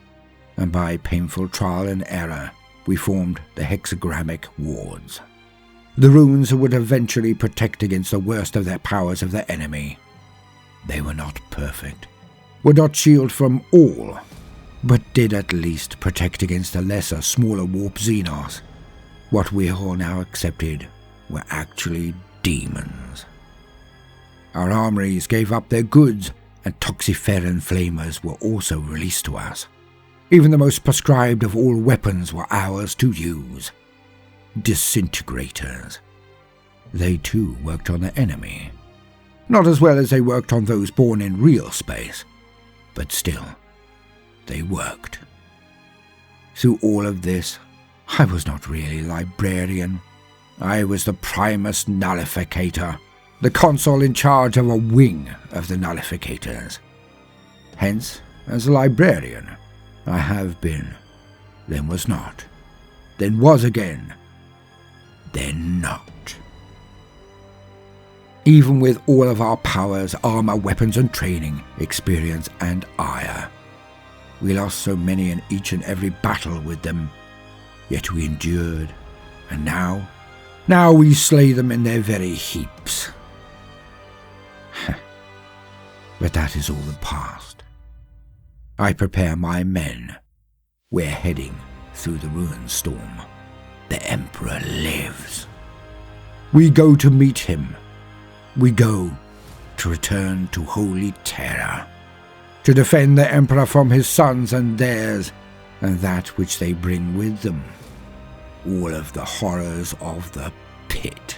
And by painful trial and error, we formed the hexagrammic wards. The runes that would eventually protect against the worst of their powers of the enemy. They were not perfect, would not shield from all, but did at least protect against the lesser, smaller warp xenos. What we all now accepted were actually demons. Our armories gave up their goods, and toxiferin flamers were also released to us. Even the most prescribed of all weapons were ours to use. Disintegrators. They too worked on the enemy. Not as well as they worked on those born in real space, but still, they worked. Through all of this, I was not really librarian. I was the Primus Nullificator, the consul in charge of a wing of the Nullificators. Hence, as a librarian, I have been, then was not, then was again, then not. Even with all of our powers, armor, weapons and training, experience and ire, we lost so many in each and every battle with them, yet we endured, and now we slay them in their very heaps. But that is all the past. I prepare my men. We're heading through the ruin storm. The Emperor lives. We go to meet him. We go to return to Holy Terror, to defend the Emperor from his sons and theirs, and that which they bring with them. All of the horrors of the pit.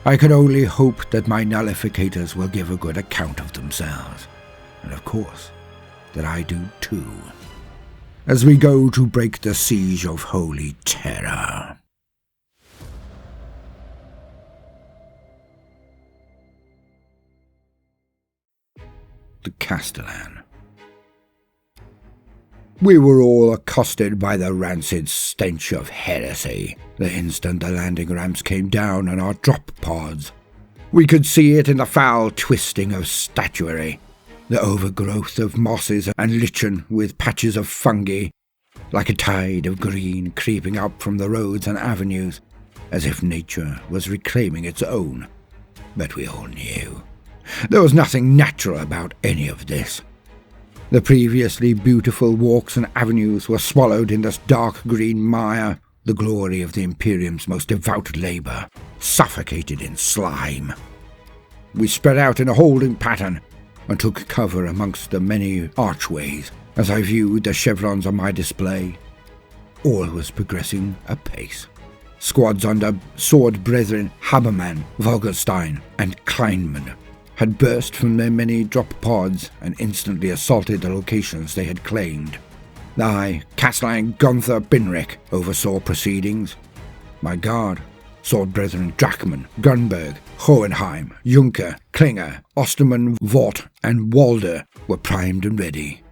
I can only hope that my nullificators will give a good account of themselves, and of course, that I do too, as we go to break the siege of Holy Terror. The Castellan. We were all accosted by the rancid stench of heresy the instant the landing ramps came down on our drop pods. We could see it in the foul twisting of statuary, the overgrowth of mosses and lichen with patches of fungi, like a tide of green creeping up from the roads and avenues, as if nature was reclaiming its own. But we all knew there was nothing natural about any of this. The previously beautiful walks and avenues were swallowed in this dark green mire, the glory of the Imperium's most devout labour, suffocated in slime. We spread out in a holding pattern and took cover amongst the many archways as I viewed the chevrons on my display. All was progressing apace. Squads under sword brethren Habermann, Vogelstein, and Kleinman had burst from their many drop pods and instantly assaulted the locations they had claimed. I, Castellan Gunther Binrick, oversaw proceedings. My guard, sword brethren Drachman, Grunberg, Hohenheim, Junker, Klinger, Ostermann, Vort, and Walder were primed and ready.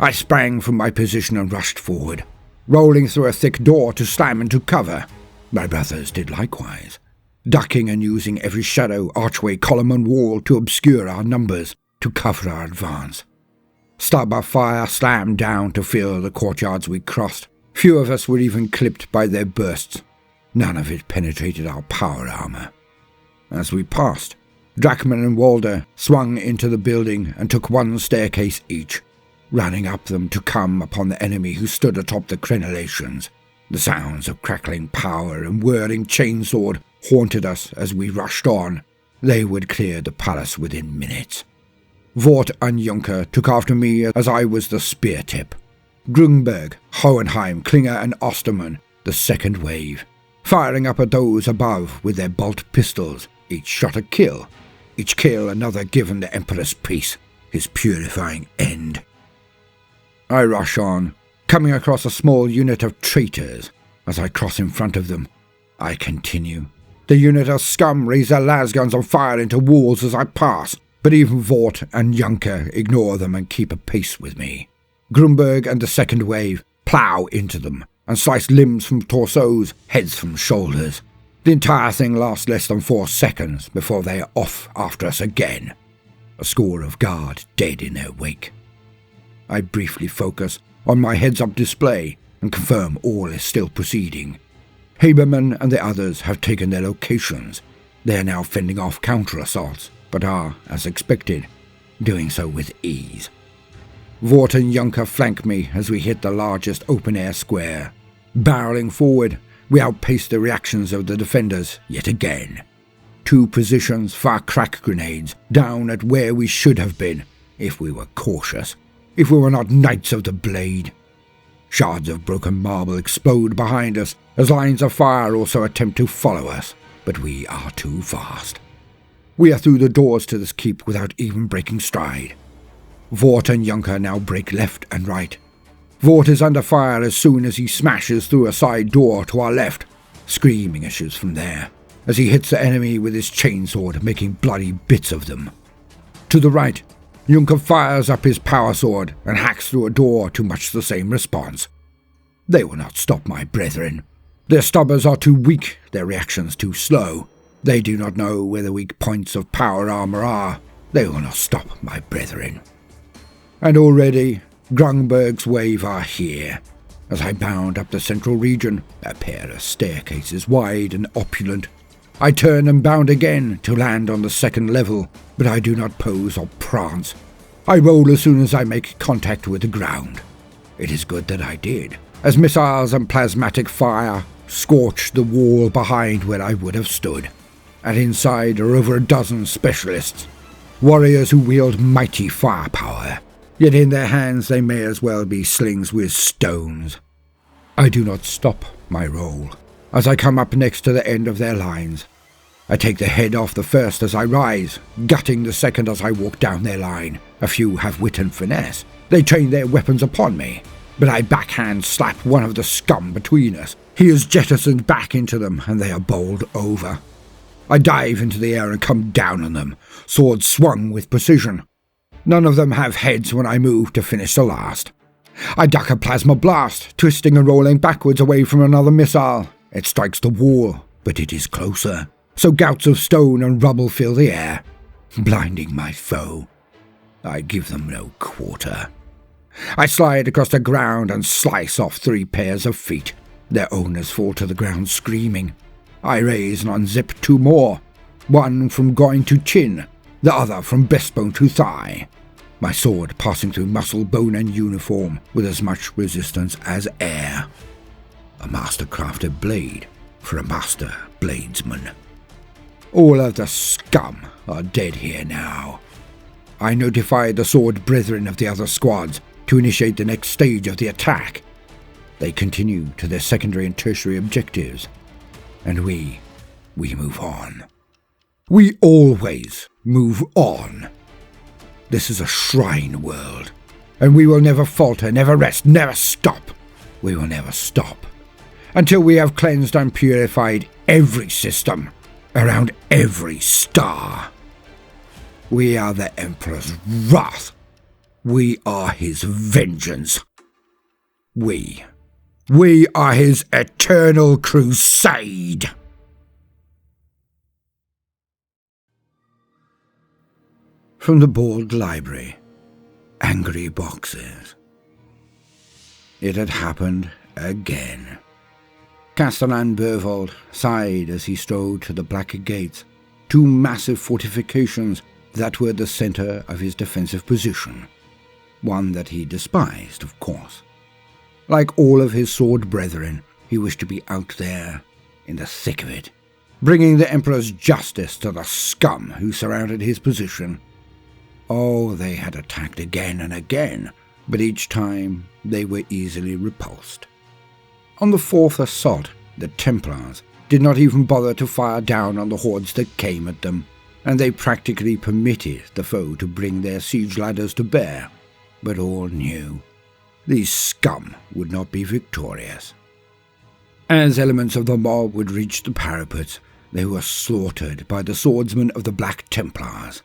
I sprang from my position and rushed forward, rolling through a thick door to slam into cover. My brothers did likewise, ducking and using every shadow, archway, column and wall to obscure our numbers, to cover our advance. Stub of fire slammed down to fill the courtyards we crossed. Few of us were even clipped by their bursts. None of it penetrated our power armor. As we passed, Drachman and Walder swung into the building and took one staircase each, running up them to come upon the enemy who stood atop the crenellations. The sounds of crackling power and whirring chainsword haunted us as we rushed on. They would clear the palace within minutes. Vort and Junker took after me as I was the spear tip. Grunberg, Hohenheim, Klinger and Ostermann, the second wave, firing up at those above with their bolt pistols. Each shot a kill, each kill another given the Emperor's peace, his purifying end. I rush on, coming across a small unit of traitors. As I cross in front of them, I continue. The unit of scum raise their lasguns on fire into walls as I pass, but even Vort and Junker ignore them and keep a pace with me. Grunberg and the second wave plough into them and slice limbs from torsos, heads from shoulders. The entire thing lasts less than 4 seconds before they are off after us again. A score of guard dead in their wake. I briefly focus on my heads-up display and confirm all is still proceeding. Haberman and the others have taken their locations. They are now fending off counter-assaults, but are, as expected, doing so with ease. Vort and Junker flank me as we hit the largest open-air square. Barreling forward, we outpace the reactions of the defenders yet again. 2 positions fire crack grenades down at where we should have been, if we were cautious, if we were not Knights of the Blade. Shards of broken marble explode behind us as lines of fire also attempt to follow us, but we are too fast. We are through the doors to this keep without even breaking stride. Vort and Junker now break left and right. Vort is under fire as soon as he smashes through a side door to our left. Screaming issues from there, as he hits the enemy with his chainsword, making bloody bits of them. To the right, Junker fires up his power sword and hacks through a door to much the same response. They will not stop my brethren. Their stubbers are too weak, their reactions too slow. They do not know where the weak points of power armor are. They will not stop my brethren. And already, Grunberg's wave are here. As I bound up the central region, a pair of staircases wide and opulent, I turn and bound again to land on the second level, but I do not pose or prance. I roll as soon as I make contact with the ground. It is good that I did, as missiles and plasmatic fire scorched the wall behind where I would have stood. And inside are over a dozen specialists, warriors who wield mighty firepower, yet in their hands they may as well be slings with stones. I do not stop my roll as I come up next to the end of their lines. I take the head off the first as I rise, gutting the second as I walk down their line. A few have wit and finesse. They train their weapons upon me, but I backhand slap one of the scum between us. He is jettisoned back into them, and they are bowled over. I dive into the air and come down on them, sword swung with precision. None of them have heads when I move to finish the last. I duck a plasma blast, twisting and rolling backwards away from another missile. It strikes the wall, but it is closer, so gouts of stone and rubble fill the air, blinding my foe. I give them no quarter. I slide across the ground and slice off 3 pairs of feet. Their owners fall to the ground screaming. I raise and unzip 2 more, one from groin to chin, the other from breastbone to thigh, my sword passing through muscle, bone and uniform with as much resistance as air. A master-crafted blade for a master bladesman. All of the scum are dead here now. I notify the sword brethren of the other squads to initiate the next stage of the attack. They continue to their secondary and tertiary objectives, and we move on. We always move on. This is a shrine world, and we will never falter, never rest, never stop. We will never stop. until we have cleansed and purified every system around every star. We are the Emperor's wrath. We are his vengeance. We are his eternal crusade. From the Bald Library, Angry Boxes. It had happened again. Castellan Bervold sighed as he strode to the Black Gates, two massive fortifications that were the centre of his defensive position, one that he despised, of course. Like all of his sword brethren, he wished to be out there, in the thick of it, bringing the Emperor's justice to the scum who surrounded his position. Oh, they had attacked again and again, but each time they were easily repulsed. On the fourth assault, the Templars did not even bother to fire down on the hordes that came at them, and they practically permitted the foe to bring their siege ladders to bear. But all knew these scum would not be victorious. As elements of the mob would reach the parapets, they were slaughtered by the swordsmen of the Black Templars.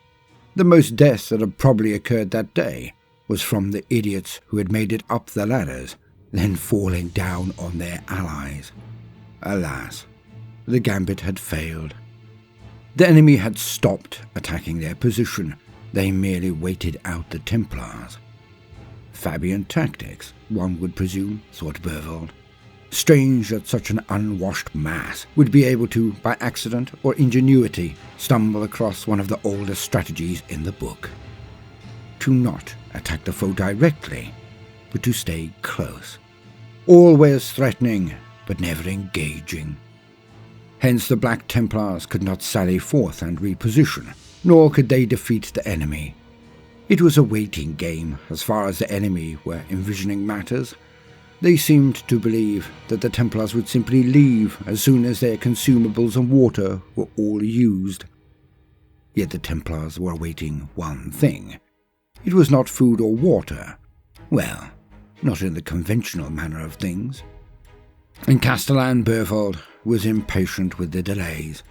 The most deaths that had probably occurred that day was from the idiots who had made it up the ladders, then falling down on their allies. Alas, the gambit had failed. The enemy had stopped attacking their position. They merely waited out the Templars. Fabian tactics, one would presume, thought Bervold. Strange that such an unwashed mass would be able to, by accident or ingenuity, stumble across one of the oldest strategies in the book. To not attack the foe directly, but to stay close. Always threatening, but never engaging. Hence the Black Templars could not sally forth and reposition, nor could they defeat the enemy. It was a waiting game as far as the enemy were envisioning matters. They seemed to believe that the Templars would simply leave as soon as their consumables and water were all used. Yet the Templars were awaiting one thing. It was not food or water. Well, not in the conventional manner of things. And Castellan Bervold was impatient with the delays.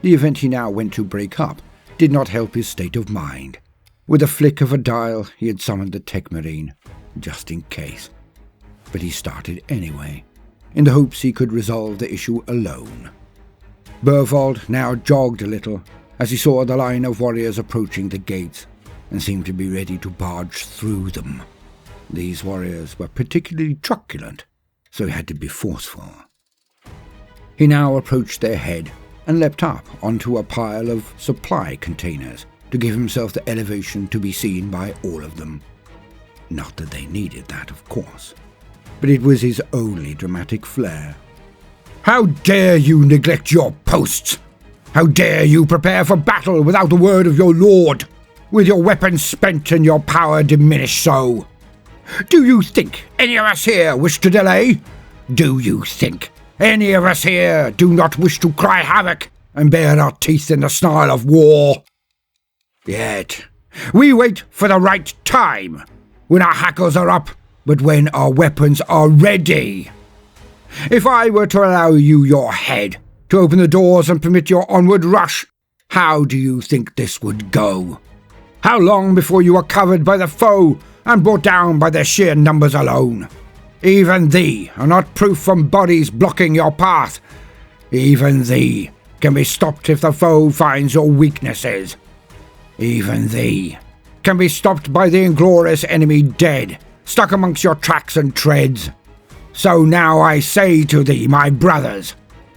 The event he now went to break up did not help his state of mind. With a flick of a dial, he had summoned the Tech Marine, just in case. But he started anyway, in the hopes he could resolve the issue alone. Bervold now jogged a little as he saw the line of warriors approaching the gates, and seemed to be ready to barge through them. These warriors were particularly truculent, so he had to be forceful. He now approached their head and leapt up onto a pile of supply containers to give himself the elevation to be seen by all of them. Not that they needed that, of course, but it was his only dramatic flair. "How dare you neglect your posts? How dare you prepare for battle without a word of your lord, with your weapons spent and your power diminished so? Do you think any of us here wish to delay? Do you think any of us here do not wish to cry havoc and bare our teeth in the snarl of war? Yet we wait for the right time, when our hackles are up, but when our weapons are ready. If I were to allow you your head, to open the doors and permit your onward rush, how do you think this would go? How long before you are covered by the foe and brought down by their sheer numbers alone? Even thee are not proof from bodies blocking your path. Even thee can be stopped if the foe finds your weaknesses. Even thee can be stopped by the inglorious enemy dead, stuck amongst your tracks and treads. So now I say to thee, my brothers,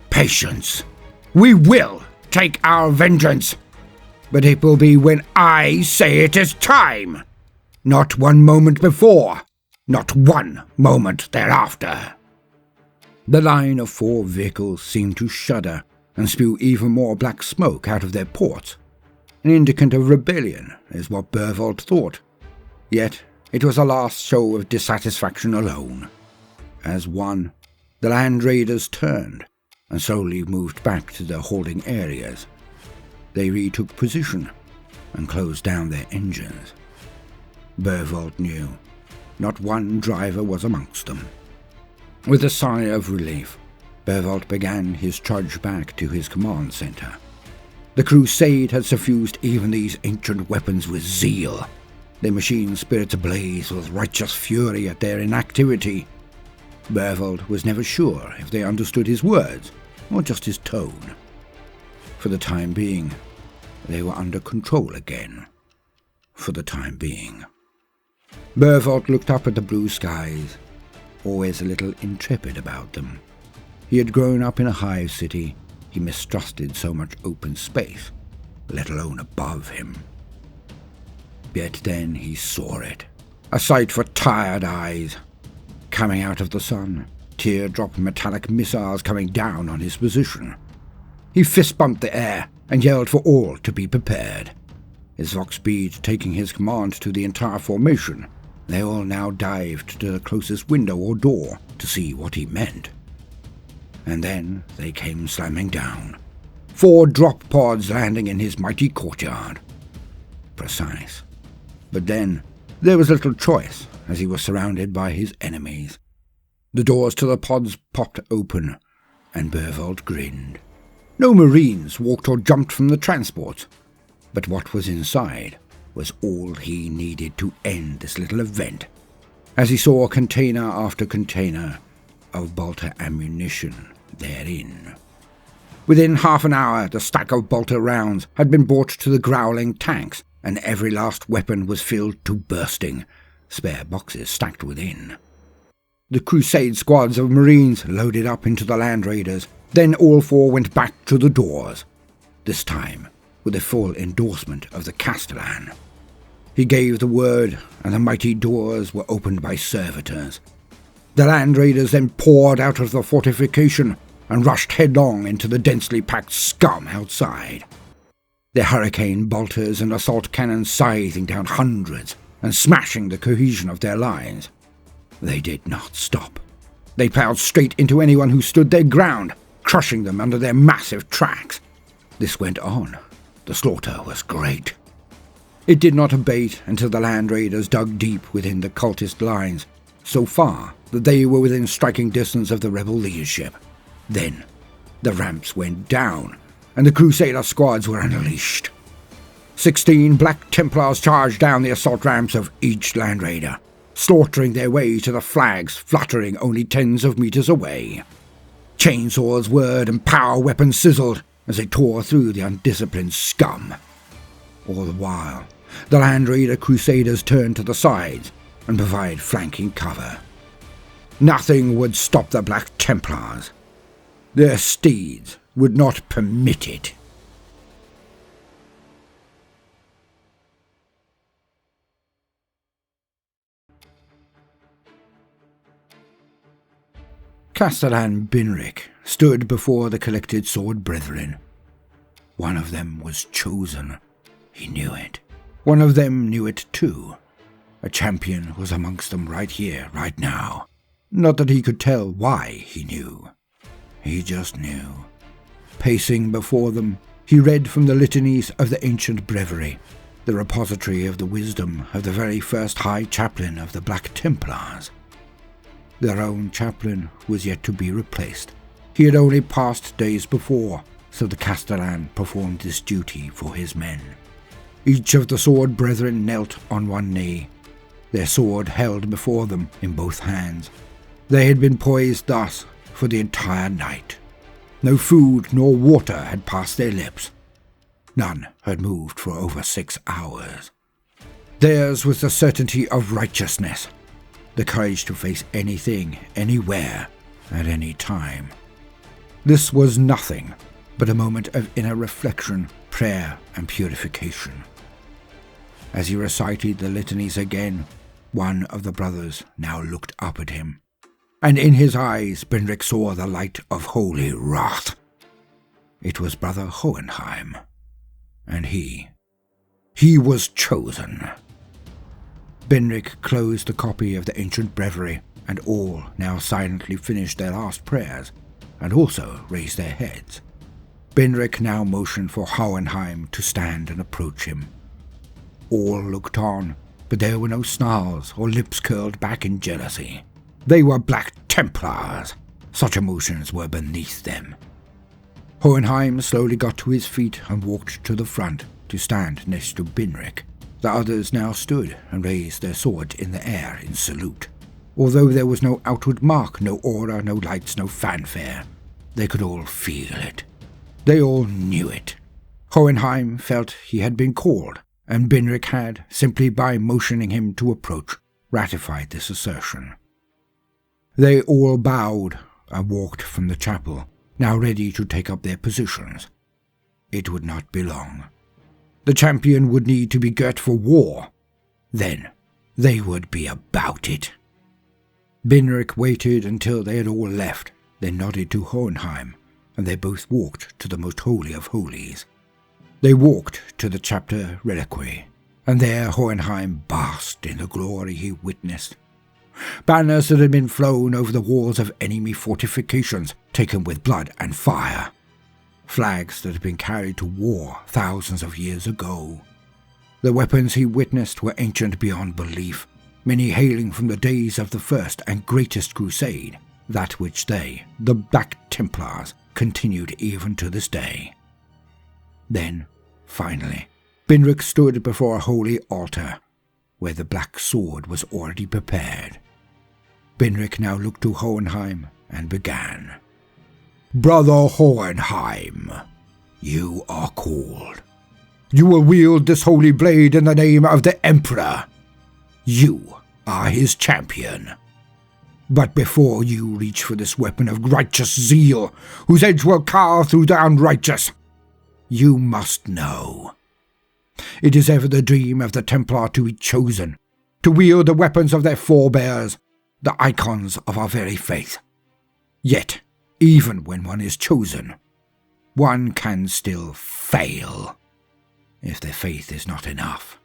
patience. We will take our vengeance, but it will be when I say it is time. Not 1 moment before, not 1 moment thereafter." The line of 4 vehicles seemed to shudder and spew even more black smoke out of their ports. An indicant of rebellion is what Bervold thought. Yet it was a last show of dissatisfaction alone. As one, the land raiders turned and slowly moved back to their holding areas. They retook position and closed down their engines. Bervold knew not one driver was amongst them. With a sigh of relief, Bervolt began his trudge back to his command center. The crusade had suffused even these ancient weapons with zeal, their machine spirits ablaze with righteous fury at their inactivity. Bervolt was never sure if they understood his words or just his tone. For the time being, they were under control again. For the time being. Bervolt looked up at the blue skies, always a little intrepid about them. He had grown up in a hive city. He mistrusted so much open space, let alone above him. Yet then he saw it, a sight for tired eyes. Coming out of the sun, teardrop metallic missiles coming down on his position. He fist-bumped the air and yelled for all to be prepared. His Vox Speed taking his command to the entire formation, they all now dived to the closest window or door to see what he meant. And then they came slamming down. 4 drop pods landing in his mighty courtyard. Precise. But then there was little choice, as he was surrounded by his enemies. The doors to the pods popped open, and Bervolt grinned. No Marines walked or jumped from the transports, but what was inside was all he needed to end this little event, as he saw container after container of bolter ammunition therein. Within half an hour, the stack of bolter rounds had been brought to the growling tanks, and every last weapon was filled to bursting, spare boxes stacked within. The crusade squads of Marines loaded up into the Land Raiders, then all 4 went back to the doors, this time with the full endorsement of the Castellan. He gave the word, and the mighty doors were opened by servitors. The Land Raiders then poured out of the fortification and rushed headlong into the densely packed scum outside. Their hurricane bolters and assault cannons scything down hundreds and smashing the cohesion of their lines. They did not stop. They plowed straight into anyone who stood their ground, crushing them under their massive tracks. This went on. The slaughter was great. It did not abate until the Land Raiders dug deep within the cultist lines, so far that they were within striking distance of the rebel leadership. Then the ramps went down, and the Crusader squads were unleashed. 16 Black Templars charged down the assault ramps of each Land Raider, slaughtering their way to the flags fluttering only tens of meters away. Chainsaws whirred and power weapons sizzled as they tore through the undisciplined scum. All the while, the Land Raider Crusaders turned to the sides and provided flanking cover. Nothing would stop the Black Templars. Their steeds would not permit it. Castellan Binric stood before the collected sword brethren. One of them was chosen. He knew it. One of them knew it too. A champion was amongst them right here, right now. Not that he could tell why he knew. He just knew. Pacing before them, he read from the litanies of the ancient breviary, the repository of the wisdom of the very first High Chaplain of the Black Templars. Their own chaplain was yet to be replaced. He had only passed days before, so the Castellan performed this duty for his men. Each of the sword brethren knelt on one knee, their sword held before them in both hands. They had been poised thus for the entire night. No food nor water had passed their lips. None had moved for over 6 hours. Theirs was the certainty of righteousness, the courage to face anything, anywhere, at any time. This was nothing but a moment of inner reflection, prayer, and purification. As he recited the litanies again, one of the brothers now looked up at him, and in his eyes Benric saw the light of holy wrath. It was Brother Hohenheim, and he was chosen. Benric closed the copy of the ancient breviary, and all now silently finished their last prayers, and also raised their heads. Benric now motioned for Hohenheim to stand and approach him. All looked on, but there were no snarls or lips curled back in jealousy. They were Black Templars, Such emotions were beneath them. Hohenheim slowly got to his feet and walked to the front to stand next to Binric. The others now stood and raised their swords in the air in salute. Although there was no outward mark, no aura, no lights, no fanfare, they could all feel it. They all knew it. Hohenheim felt he had been called, and Binric had, simply by motioning him to approach, ratified this assertion. They all bowed and walked from the chapel, now ready to take up their positions. It would not be long. The champion would need to be girt for war. Then they would be about it. Binric waited until they had all left, then nodded to Hohenheim, and they both walked to the most holy of holies. They walked to the chapter reliquary, and there Hohenheim basked in the glory he witnessed. Banners that had been flown over the walls of enemy fortifications, taken with blood and fire. Flags that had been carried to war thousands of years ago. The weapons he witnessed were ancient beyond belief, many hailing from the days of the first and greatest crusade, that which they, the Black Templars, continued even to this day. Then, finally, Binric stood before a holy altar, where the black sword was already prepared. Binric now looked to Hohenheim and began. "Brother Hohenheim, you are called. You will wield this holy blade in the name of the Emperor. You are his champion. But before you reach for this weapon of righteous zeal, whose edge will carve through the unrighteous, you must know. It is ever the dream of the Templar to be chosen, to wield the weapons of their forebears, the icons of our very faith. Yet, even when one is chosen, one can still fail, if their faith is not enough.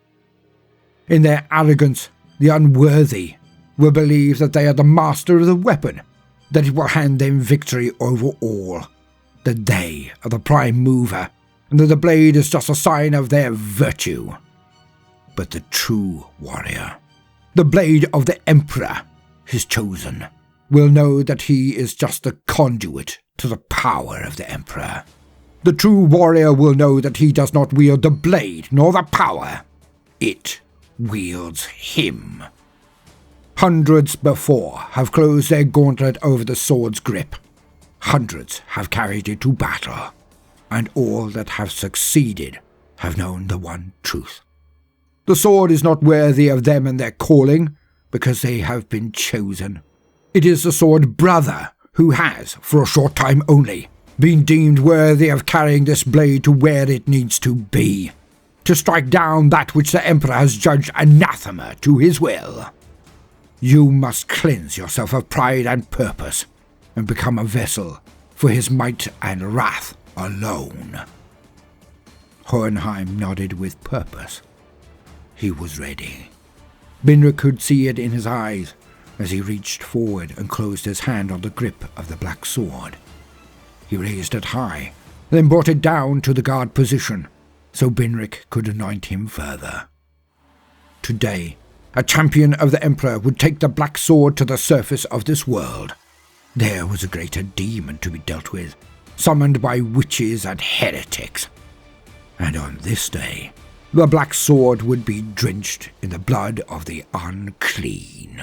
In their arrogance, the unworthy will believe that they are the master of the weapon, that it will hand them victory over all, that they are the prime mover, and that the blade is just a sign of their virtue. But the true warrior, the blade of the Emperor, his chosen, will know that he is just the conduit to the power of the Emperor. The true warrior will know that he does not wield the blade nor the power. It wields him. Hundreds before have closed their gauntlet over the sword's grip. Hundreds have carried it to battle, and all that have succeeded have known the one truth. The sword is not worthy of them and their calling, because they have been chosen. It is the sword brother who has, for a short time only, been deemed worthy of carrying this blade to where it needs to be, to strike down that which the Emperor has judged anathema to his will. You must cleanse yourself of pride and purpose, and become a vessel for his might and wrath alone." Hohenheim nodded with purpose. He was ready. Binric could see it in his eyes as he reached forward and closed his hand on the grip of the black sword. He raised it high, then brought it down to the guard position, so Binric could anoint him further. Today, a champion of the Emperor would take the black sword to the surface of this world. There was a greater demon to be dealt with, summoned by witches and heretics. And on this day, the black sword would be drenched in the blood of the unclean.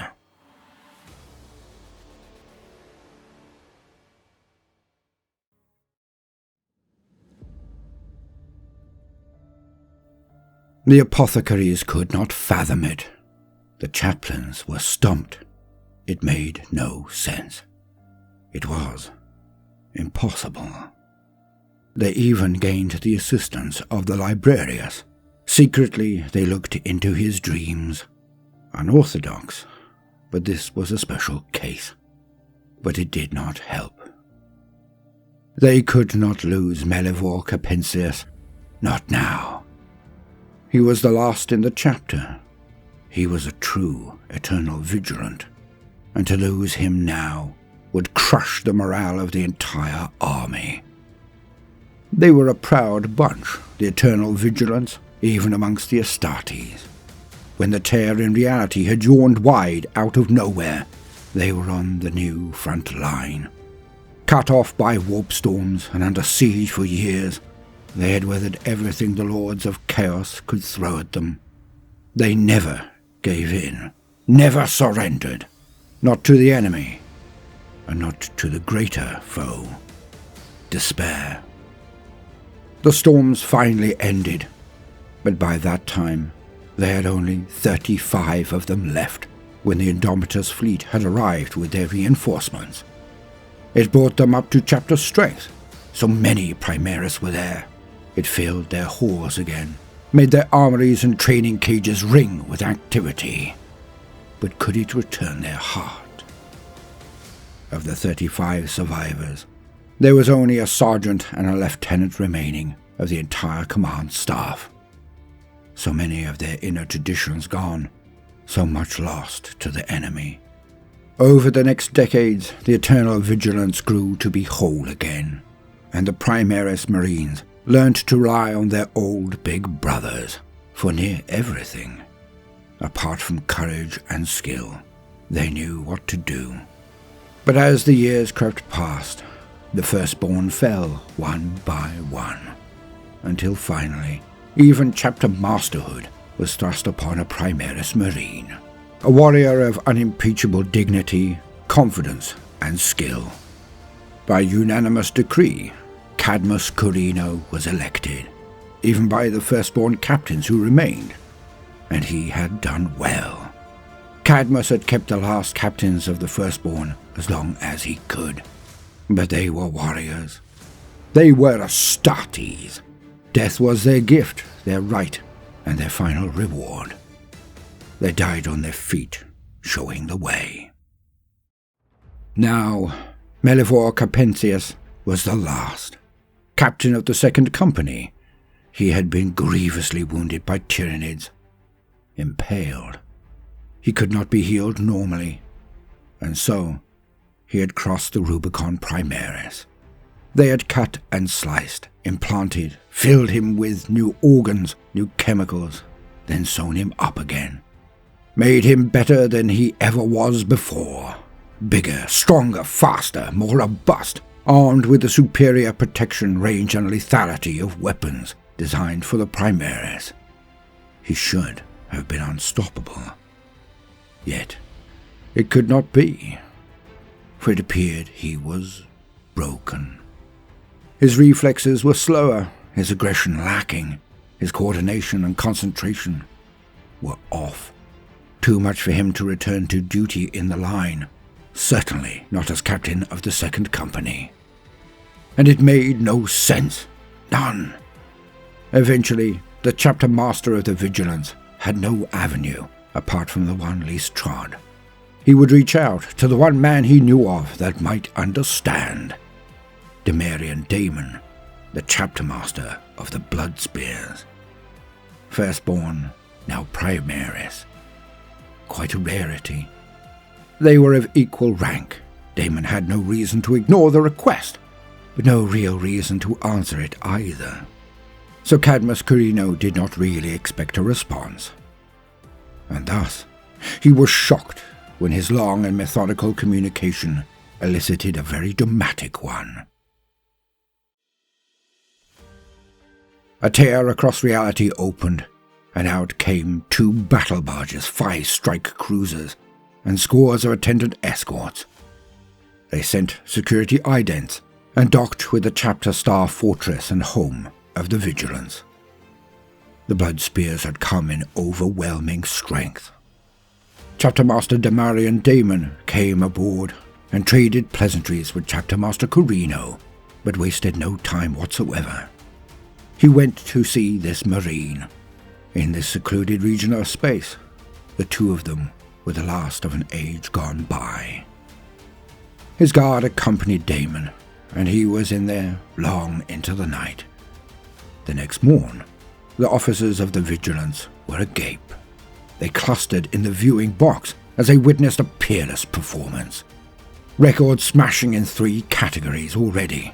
The apothecaries could not fathom it. The chaplains were stumped. It made no sense. It was impossible. They even gained the assistance of the librarius. Secretly, they looked into his dreams. Unorthodox, but this was a special case. But it did not help. They could not lose Melivor Capensius, not now. He was the last in the chapter. He was a true eternal vigilant, and to lose him now would crush the morale of the entire army. They were a proud bunch, the eternal vigilants, even amongst the Astartes. When the tear in reality had yawned wide out of nowhere, they were on the new front line, Cut off by warp storms and under siege for years, they had weathered everything the Lords of Chaos could throw at them. They never gave in, never surrendered, not to the enemy, and not to the greater foe, despair. The storms finally ended, but by that time they had only 35 of them left when the Indomitus fleet had arrived with their reinforcements. It brought them up to chapter strength. So many Primaris were there. It filled their halls again, made their armories and training cages ring with activity. But could it return their heart? Of the 35 survivors, there was only a sergeant and a lieutenant remaining of the entire command staff. So many of their inner traditions gone, so much lost to the enemy. Over the next decades, the eternal vigilance grew to be whole again, and the Primaris Marines learned to rely on their old big brothers for near everything. Apart from courage and skill, they knew what to do. But as the years crept past, the firstborn fell one by one, until finally, even chapter masterhood was thrust upon a Primaris Marine. A warrior of unimpeachable dignity, confidence, and skill. By unanimous decree, Cadmus Corino was elected, even by the firstborn captains who remained, and he had done well. Cadmus had kept the last captains of the firstborn as long as he could, but they were warriors. They were Astartes. Death was their gift, their right, and their final reward. They died on their feet, showing the way. Now, Melivor Carpentius was the last. Captain of the second company, he had been grievously wounded by Tyranids. Impaled. He could not be healed normally, and so he had crossed the Rubicon Primaris. They had cut and sliced, implanted, filled him with new organs, new chemicals, then sewn him up again. Made him better than he ever was before. Bigger, stronger, faster, more robust, armed with the superior protection, range, and lethality of weapons designed for the Primaris. He should have been unstoppable. Yet, it could not be, for it appeared he was broken. His reflexes were slower, his aggression lacking, his coordination and concentration were off. Too much for him to return to duty in the line, certainly not as captain of the second company. And it made no sense, none. Eventually, the chapter master of the Vigilance had no avenue apart from the one least trod. He would reach out to the one man he knew of that might understand. Demarian Daemon, the chapter master of the Blood Spears. Firstborn, now Primaris. Quite a rarity. They were of equal rank. Daemon had no reason to ignore the request, but no real reason to answer it either. So Cadmus Corino did not really expect a response. And thus, he was shocked when his long and methodical communication elicited a very dramatic one. A tear across reality opened, and out came 2 battle barges, 5 strike cruisers, and scores of attendant escorts. They sent security idents and docked with the chapter star fortress and home of the Vigilance. The Blood Spears had come in overwhelming strength. Chapter Master Demarian Daemon came aboard and traded pleasantries with Chapter Master Corino, but wasted no time whatsoever. He went to see this Marine. In this secluded region of space, the 2 of them were the last of an age gone by. His guard accompanied Daemon, and he was in there long into the night. The next morn, the officers of the Vigilance were agape. They clustered in the viewing box as they witnessed a peerless performance. Record smashing in 3 categories already,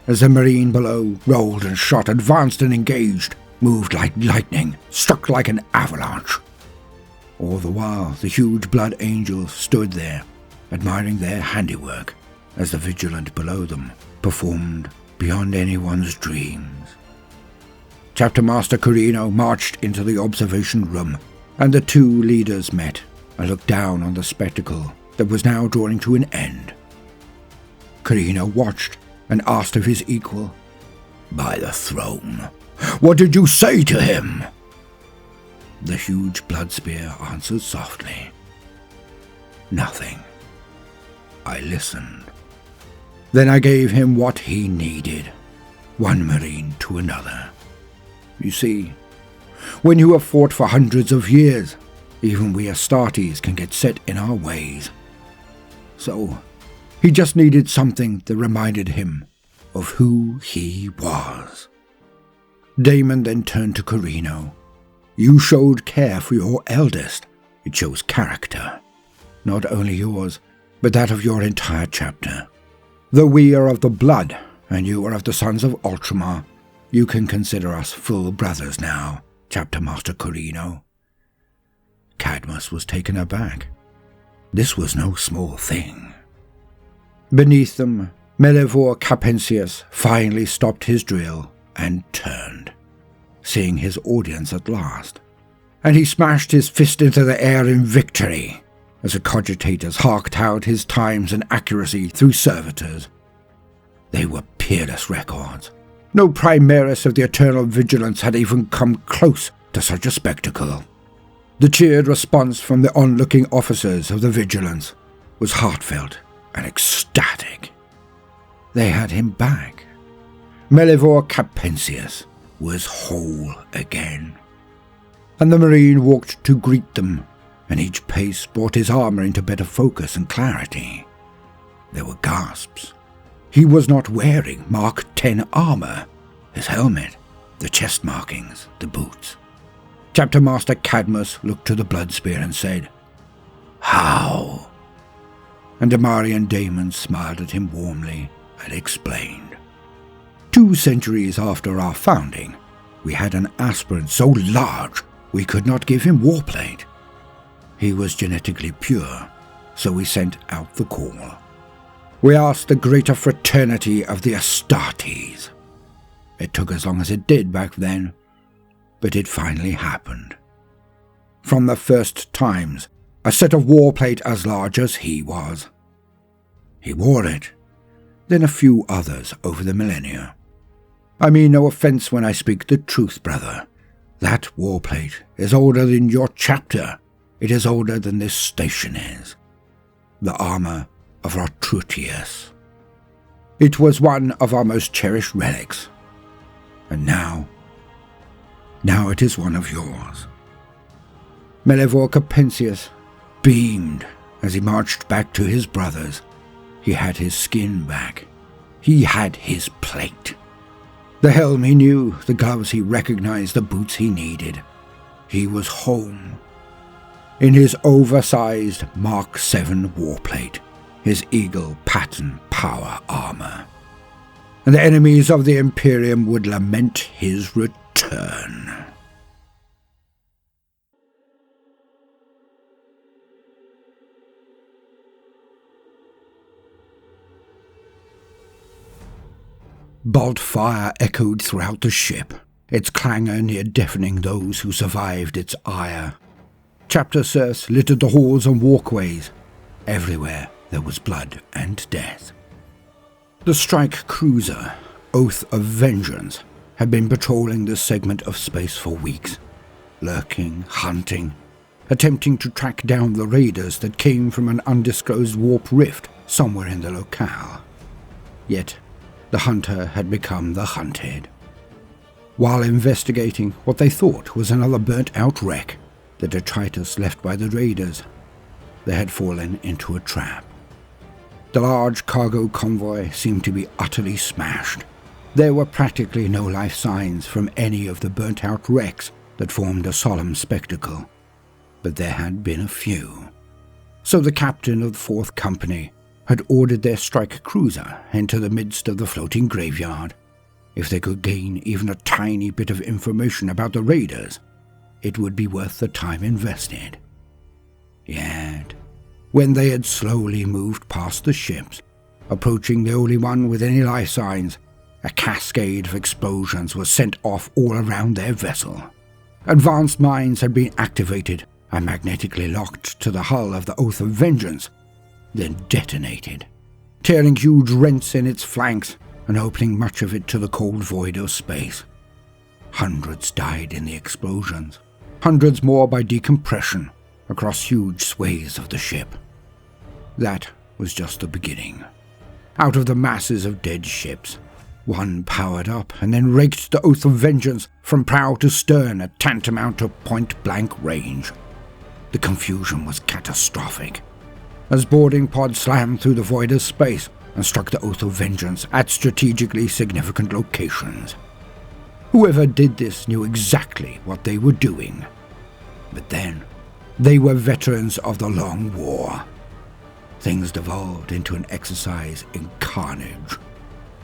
as the Marine below rolled and shot, advanced and engaged, moved like lightning, struck like an avalanche. All the while, the huge blood angels stood there, admiring their handiwork, as the vigilant below them performed beyond anyone's dreams. Chapter Master Carino marched into the observation room, and the two leaders met and looked down on the spectacle that was now drawing to an end. Carino watched and asked of his equal, "By the throne, what did you say to him?" The huge blood spear answered softly, "Nothing. I listened. Then I gave him what he needed, one marine to another. You see, when you have fought for hundreds of years, even we Astartes can get set in our ways. So, he just needed something that reminded him of who he was." Damon then turned to Carino. "You showed care for your eldest. It shows character. Not only yours, but that of your entire chapter. Though we are of the blood, and you are of the sons of Ultramar, you can consider us full brothers now, Chapter Master Carino." Cadmus was taken aback. This was no small thing. Beneath them, Melivor Capensius finally stopped his drill and turned, seeing his audience at last, and he smashed his fist into the air in victory as the cogitators harked out his times and accuracy through servitors. They were peerless records. No Primaris of the Eternal Vigilance had even come close to such a spectacle. The cheered response from the onlooking officers of the Vigilance was heartfelt and ecstatic. They had him back. Melivor Capensius was whole again. And the Marine walked to greet them, and each pace brought his armor into better focus and clarity. There were gasps. He was not wearing Mark 10 armor, his helmet, the chest markings, the boots. Chapter Master Cadmus looked to the blood spear and said, "How?" And Damari and Damon smiled at him warmly and explained. 2 centuries after our founding, we had an aspirant so large we could not give him warplate. He was genetically pure, so we sent out the call. We asked the greater fraternity of the Astartes. It took as long as it did back then, but it finally happened. From the first times, a set of warplate as large as he was. He wore it, then a few others over the millennia. I mean no offense when I speak the truth, brother. That warplate is older than your chapter. It is older than this station is. The armor of Artrutius. It was one of our most cherished relics. And now it is one of yours. Melivor Capensius beamed as he marched back to his brothers. He had his skin back. He had his plate. The helm he knew, the gloves he recognized, the boots he needed. He was home. In his oversized Mark 7 warplate, his eagle pattern power armor. And the enemies of the Imperium would lament his return. Bolt fire echoed throughout the ship, its clangor near deafening those who survived its ire. Chapter serfs littered the halls and walkways. Everywhere there was blood and death. The strike cruiser, Oath of Vengeance, had been patrolling this segment of space for weeks, lurking, hunting, attempting to track down the raiders that came from an undisclosed warp rift somewhere in the locale. Yet, the hunter had become the hunted. While investigating what they thought was another burnt-out wreck, the detritus left by the raiders, they had fallen into a trap. The large cargo convoy seemed to be utterly smashed. There were practically no life signs from any of the burnt-out wrecks that formed a solemn spectacle, but there had been a few. So the captain of the 4th Company had ordered their strike cruiser into the midst of the floating graveyard. If they could gain even a tiny bit of information about the raiders, it would be worth the time invested. Yet, when they had slowly moved past the ships, Approaching the only one with any life signs, a cascade of explosions was sent off all around their vessel. Advanced mines had been activated and magnetically locked to the hull of the Oath of Vengeance, then detonated, tearing huge rents in its flanks and opening much of it to the cold void of space. Hundreds died in the explosions, hundreds more by decompression across huge swathes of the ship. That was just the beginning. Out of the masses of dead ships, one powered up and then raked the Oath of Vengeance from prow to stern at tantamount to point-blank range. The confusion was catastrophic, as boarding pods slammed through the void of space and struck the Oath of Vengeance at strategically significant locations. Whoever did this knew exactly what they were doing. But then, they were veterans of the Long War. Things devolved into an exercise in carnage.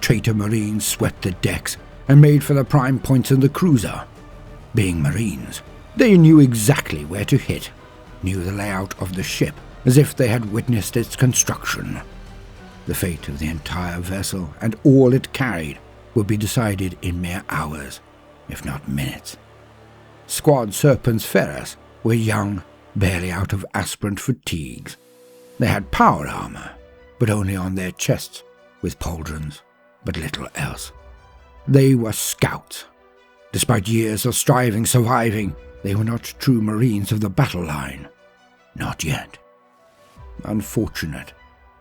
Traitor Marines swept the decks and made for the prime points in the cruiser. Being Marines, they knew exactly where to hit, knew the layout of the ship as if they had witnessed its construction. The fate of the entire vessel and all it carried would be decided in mere hours, if not minutes. Squad Serpents Ferris were young, barely out of aspirant fatigues. They had power armor, but only on their chests, with pauldrons, but little else. They were scouts. Despite years of striving, surviving, they were not true Marines of the battle line. Not yet. Unfortunate,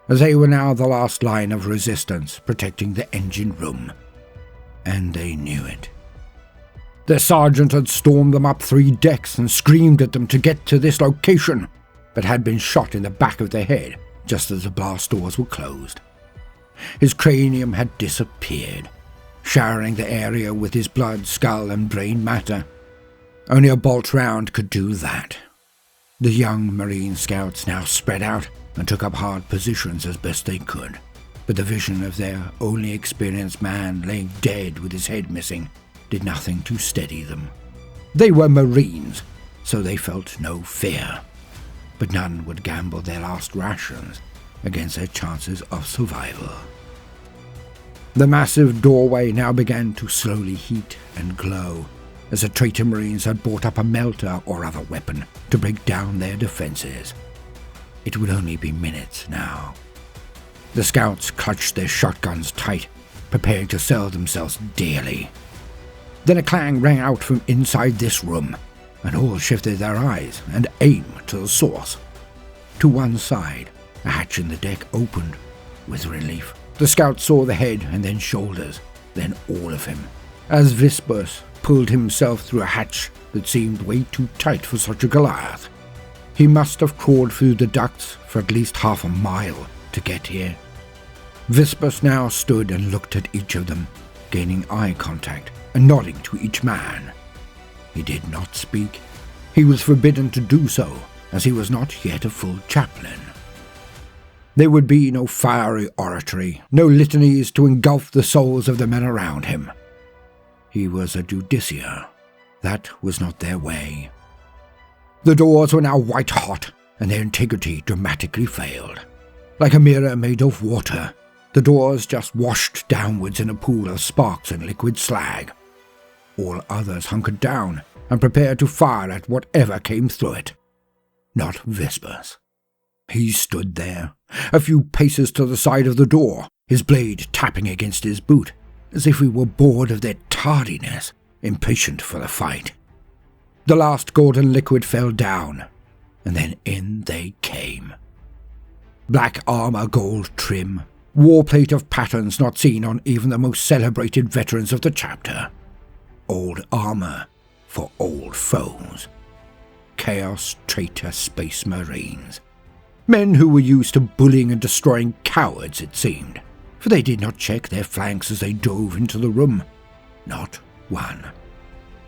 as they were now the last line of resistance protecting the engine room. And they knew it. Their sergeant had stormed them up 3 decks and screamed at them to get to this location, but had been shot in the back of the head just as the blast doors were closed. His cranium had disappeared, showering the area with his blood, skull, and brain matter. Only a bolt round could do that. The young Marine scouts now spread out and took up hard positions as best they could, but the vision of their only experienced man laying dead with his head missing did nothing to steady them. They were Marines, so they felt no fear, but none would gamble their last rations against their chances of survival. The massive doorway now began to slowly heat and glow, as the traitor Marines had brought up a melter or other weapon to break down their defenses. It would only be minutes now. The scouts clutched their shotguns tight, preparing to sell themselves dearly. Then a clang rang out from inside this room, and all shifted their eyes and aim to the source. To one side, a hatch in the deck opened. With relief, the scouts saw the head and then shoulders, then all of him, as Vispus pulled himself through a hatch that seemed way too tight for such a Goliath. He must have crawled through the ducts for at least half a mile to get here. Vispus now stood and looked at each of them, gaining eye contact and nodding to each man. He did not speak. He was forbidden to do so, as he was not yet a full chaplain. There would be no fiery oratory, no litanies to engulf the souls of the men around him. He was a justiciar. That was not their way. The doors were now white-hot, and their integrity dramatically failed. Like a mirror made of water, the doors just washed downwards in a pool of sparks and liquid slag. All others hunkered down and prepared to fire at whatever came through it. Not Vispus. He stood there, a few paces to the side of the door, his blade tapping against his boot, as if he were bored of their tardiness, impatient for the fight. The last golden liquid fell down, and then in they came. Black armor, gold trim, warplate of patterns not seen on even the most celebrated veterans of the chapter. Old armor for old foes. Chaos traitor space marines. Men who were used to bullying and destroying cowards, it seemed, for they did not check their flanks as they dove into the room. Not one.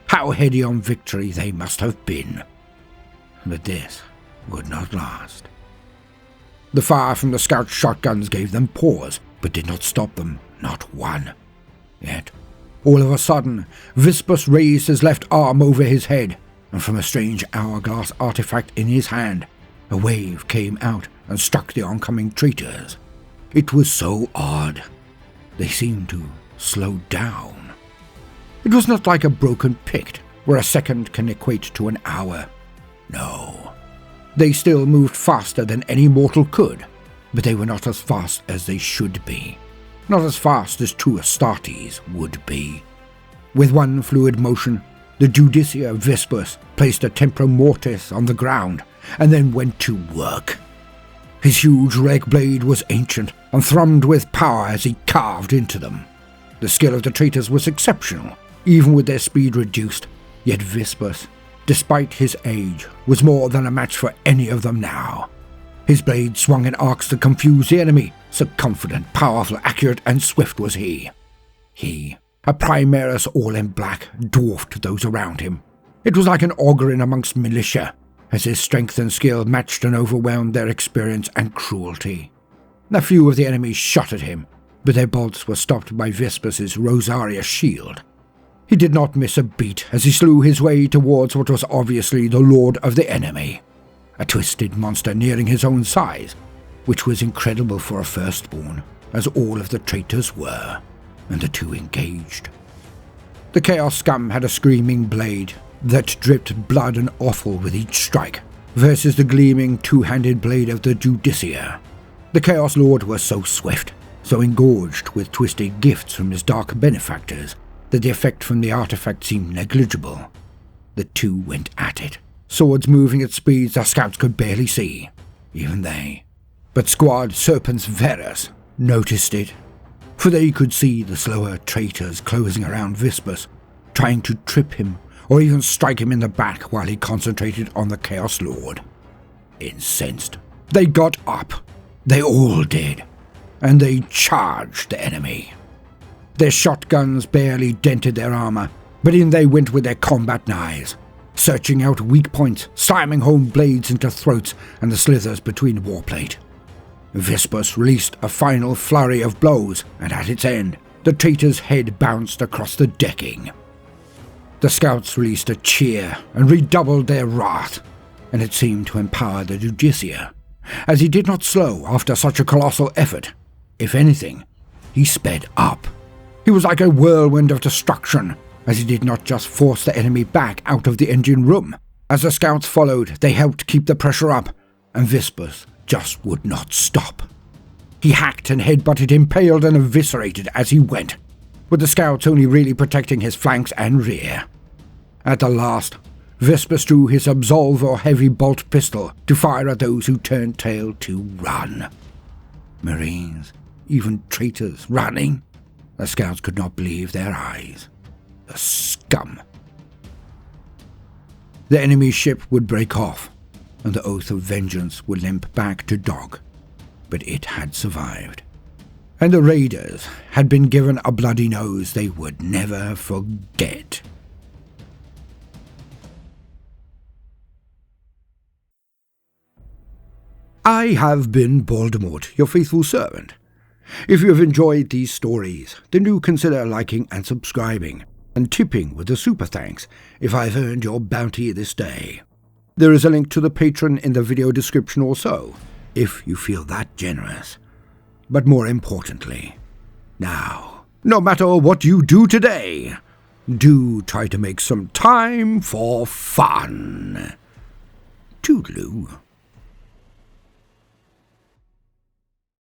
How heady on victory they must have been. But this would not last. The fire from the scout shotguns gave them pause, but did not stop them, not one. Yet, all of a sudden, Vispus raised his left arm over his head, and from a strange hourglass artifact in his hand, a wave came out and struck the oncoming traitors. It was so odd. They seemed to slow down. It was not like a broken pict, where a second can equate to an hour. No. They still moved faster than any mortal could, but they were not as fast as they should be. Not as fast as true Astartes would be. With one fluid motion, the Judicia Vespus placed a Tempra Mortis on the ground, and then went to work. His huge red blade was ancient, and thrummed with power as he carved into them. The skill of the traitors was exceptional, even with their speed reduced, yet Vespus, despite his age, was more than a match for any of them now. His blade swung in arcs to confuse the enemy, so confident, powerful, accurate, and swift was he. He, a Primaris all in black, dwarfed those around him. It was like an Augurin amongst militia, as his strength and skill matched and overwhelmed their experience and cruelty. A few of the enemies shot at him, but their bolts were stopped by Vespus's Rosaria shield. He did not miss a beat as he slew his way towards what was obviously the lord of the enemy, a twisted monster nearing his own size, which was incredible for a firstborn, as all of the traitors were, and the two engaged. The Chaos Scum had a screaming blade that dripped blood and offal with each strike, versus the gleaming two-handed blade of the Judicia. The Chaos Lord was so swift, so engorged with twisted gifts from his dark benefactors, that the effect from the artifact seemed negligible. The two went at it, swords moving at speeds the scouts could barely see, even they. But Squad Serpens Verus noticed it, for they could see the slower traitors closing around Vespus, trying to trip him or even strike him in the back while he concentrated on the Chaos Lord. Incensed, they got up. They all did, and they charged the enemy. Their shotguns barely dented their armor, but in they went with their combat knives, searching out weak points, slamming home blades into throats and the slithers between warplate. Vespus released a final flurry of blows, and at its end, the traitor's head bounced across the decking. The scouts released a cheer and redoubled their wrath, and it seemed to empower the Judicia, as he did not slow after such a colossal effort. If anything, he sped up. He was like a whirlwind of destruction, as he did not just force the enemy back out of the engine room. As the scouts followed, they helped keep the pressure up, and Vespus just would not stop. He hacked and headbutted, impaled and eviscerated as he went, with the scouts only really protecting his flanks and rear. At the last, Vespus drew his Absolver heavy bolt pistol to fire at those who turned tail to run. Marines, even traitors, running? The scouts could not believe their eyes. The scum! The enemy ship would break off, and the Oath of Vengeance would limp back to dock, but it had survived. And the raiders had been given a bloody nose they would never forget. I have been Baldermort, your faithful servant. If you have enjoyed these stories, then do consider liking and subscribing, and tipping with a super thanks if I've earned your bounty this day. There is a link to the patron in the video description also, if you feel that generous. But more importantly, now, no matter what you do today, do try to make some time for fun. Toodaloo.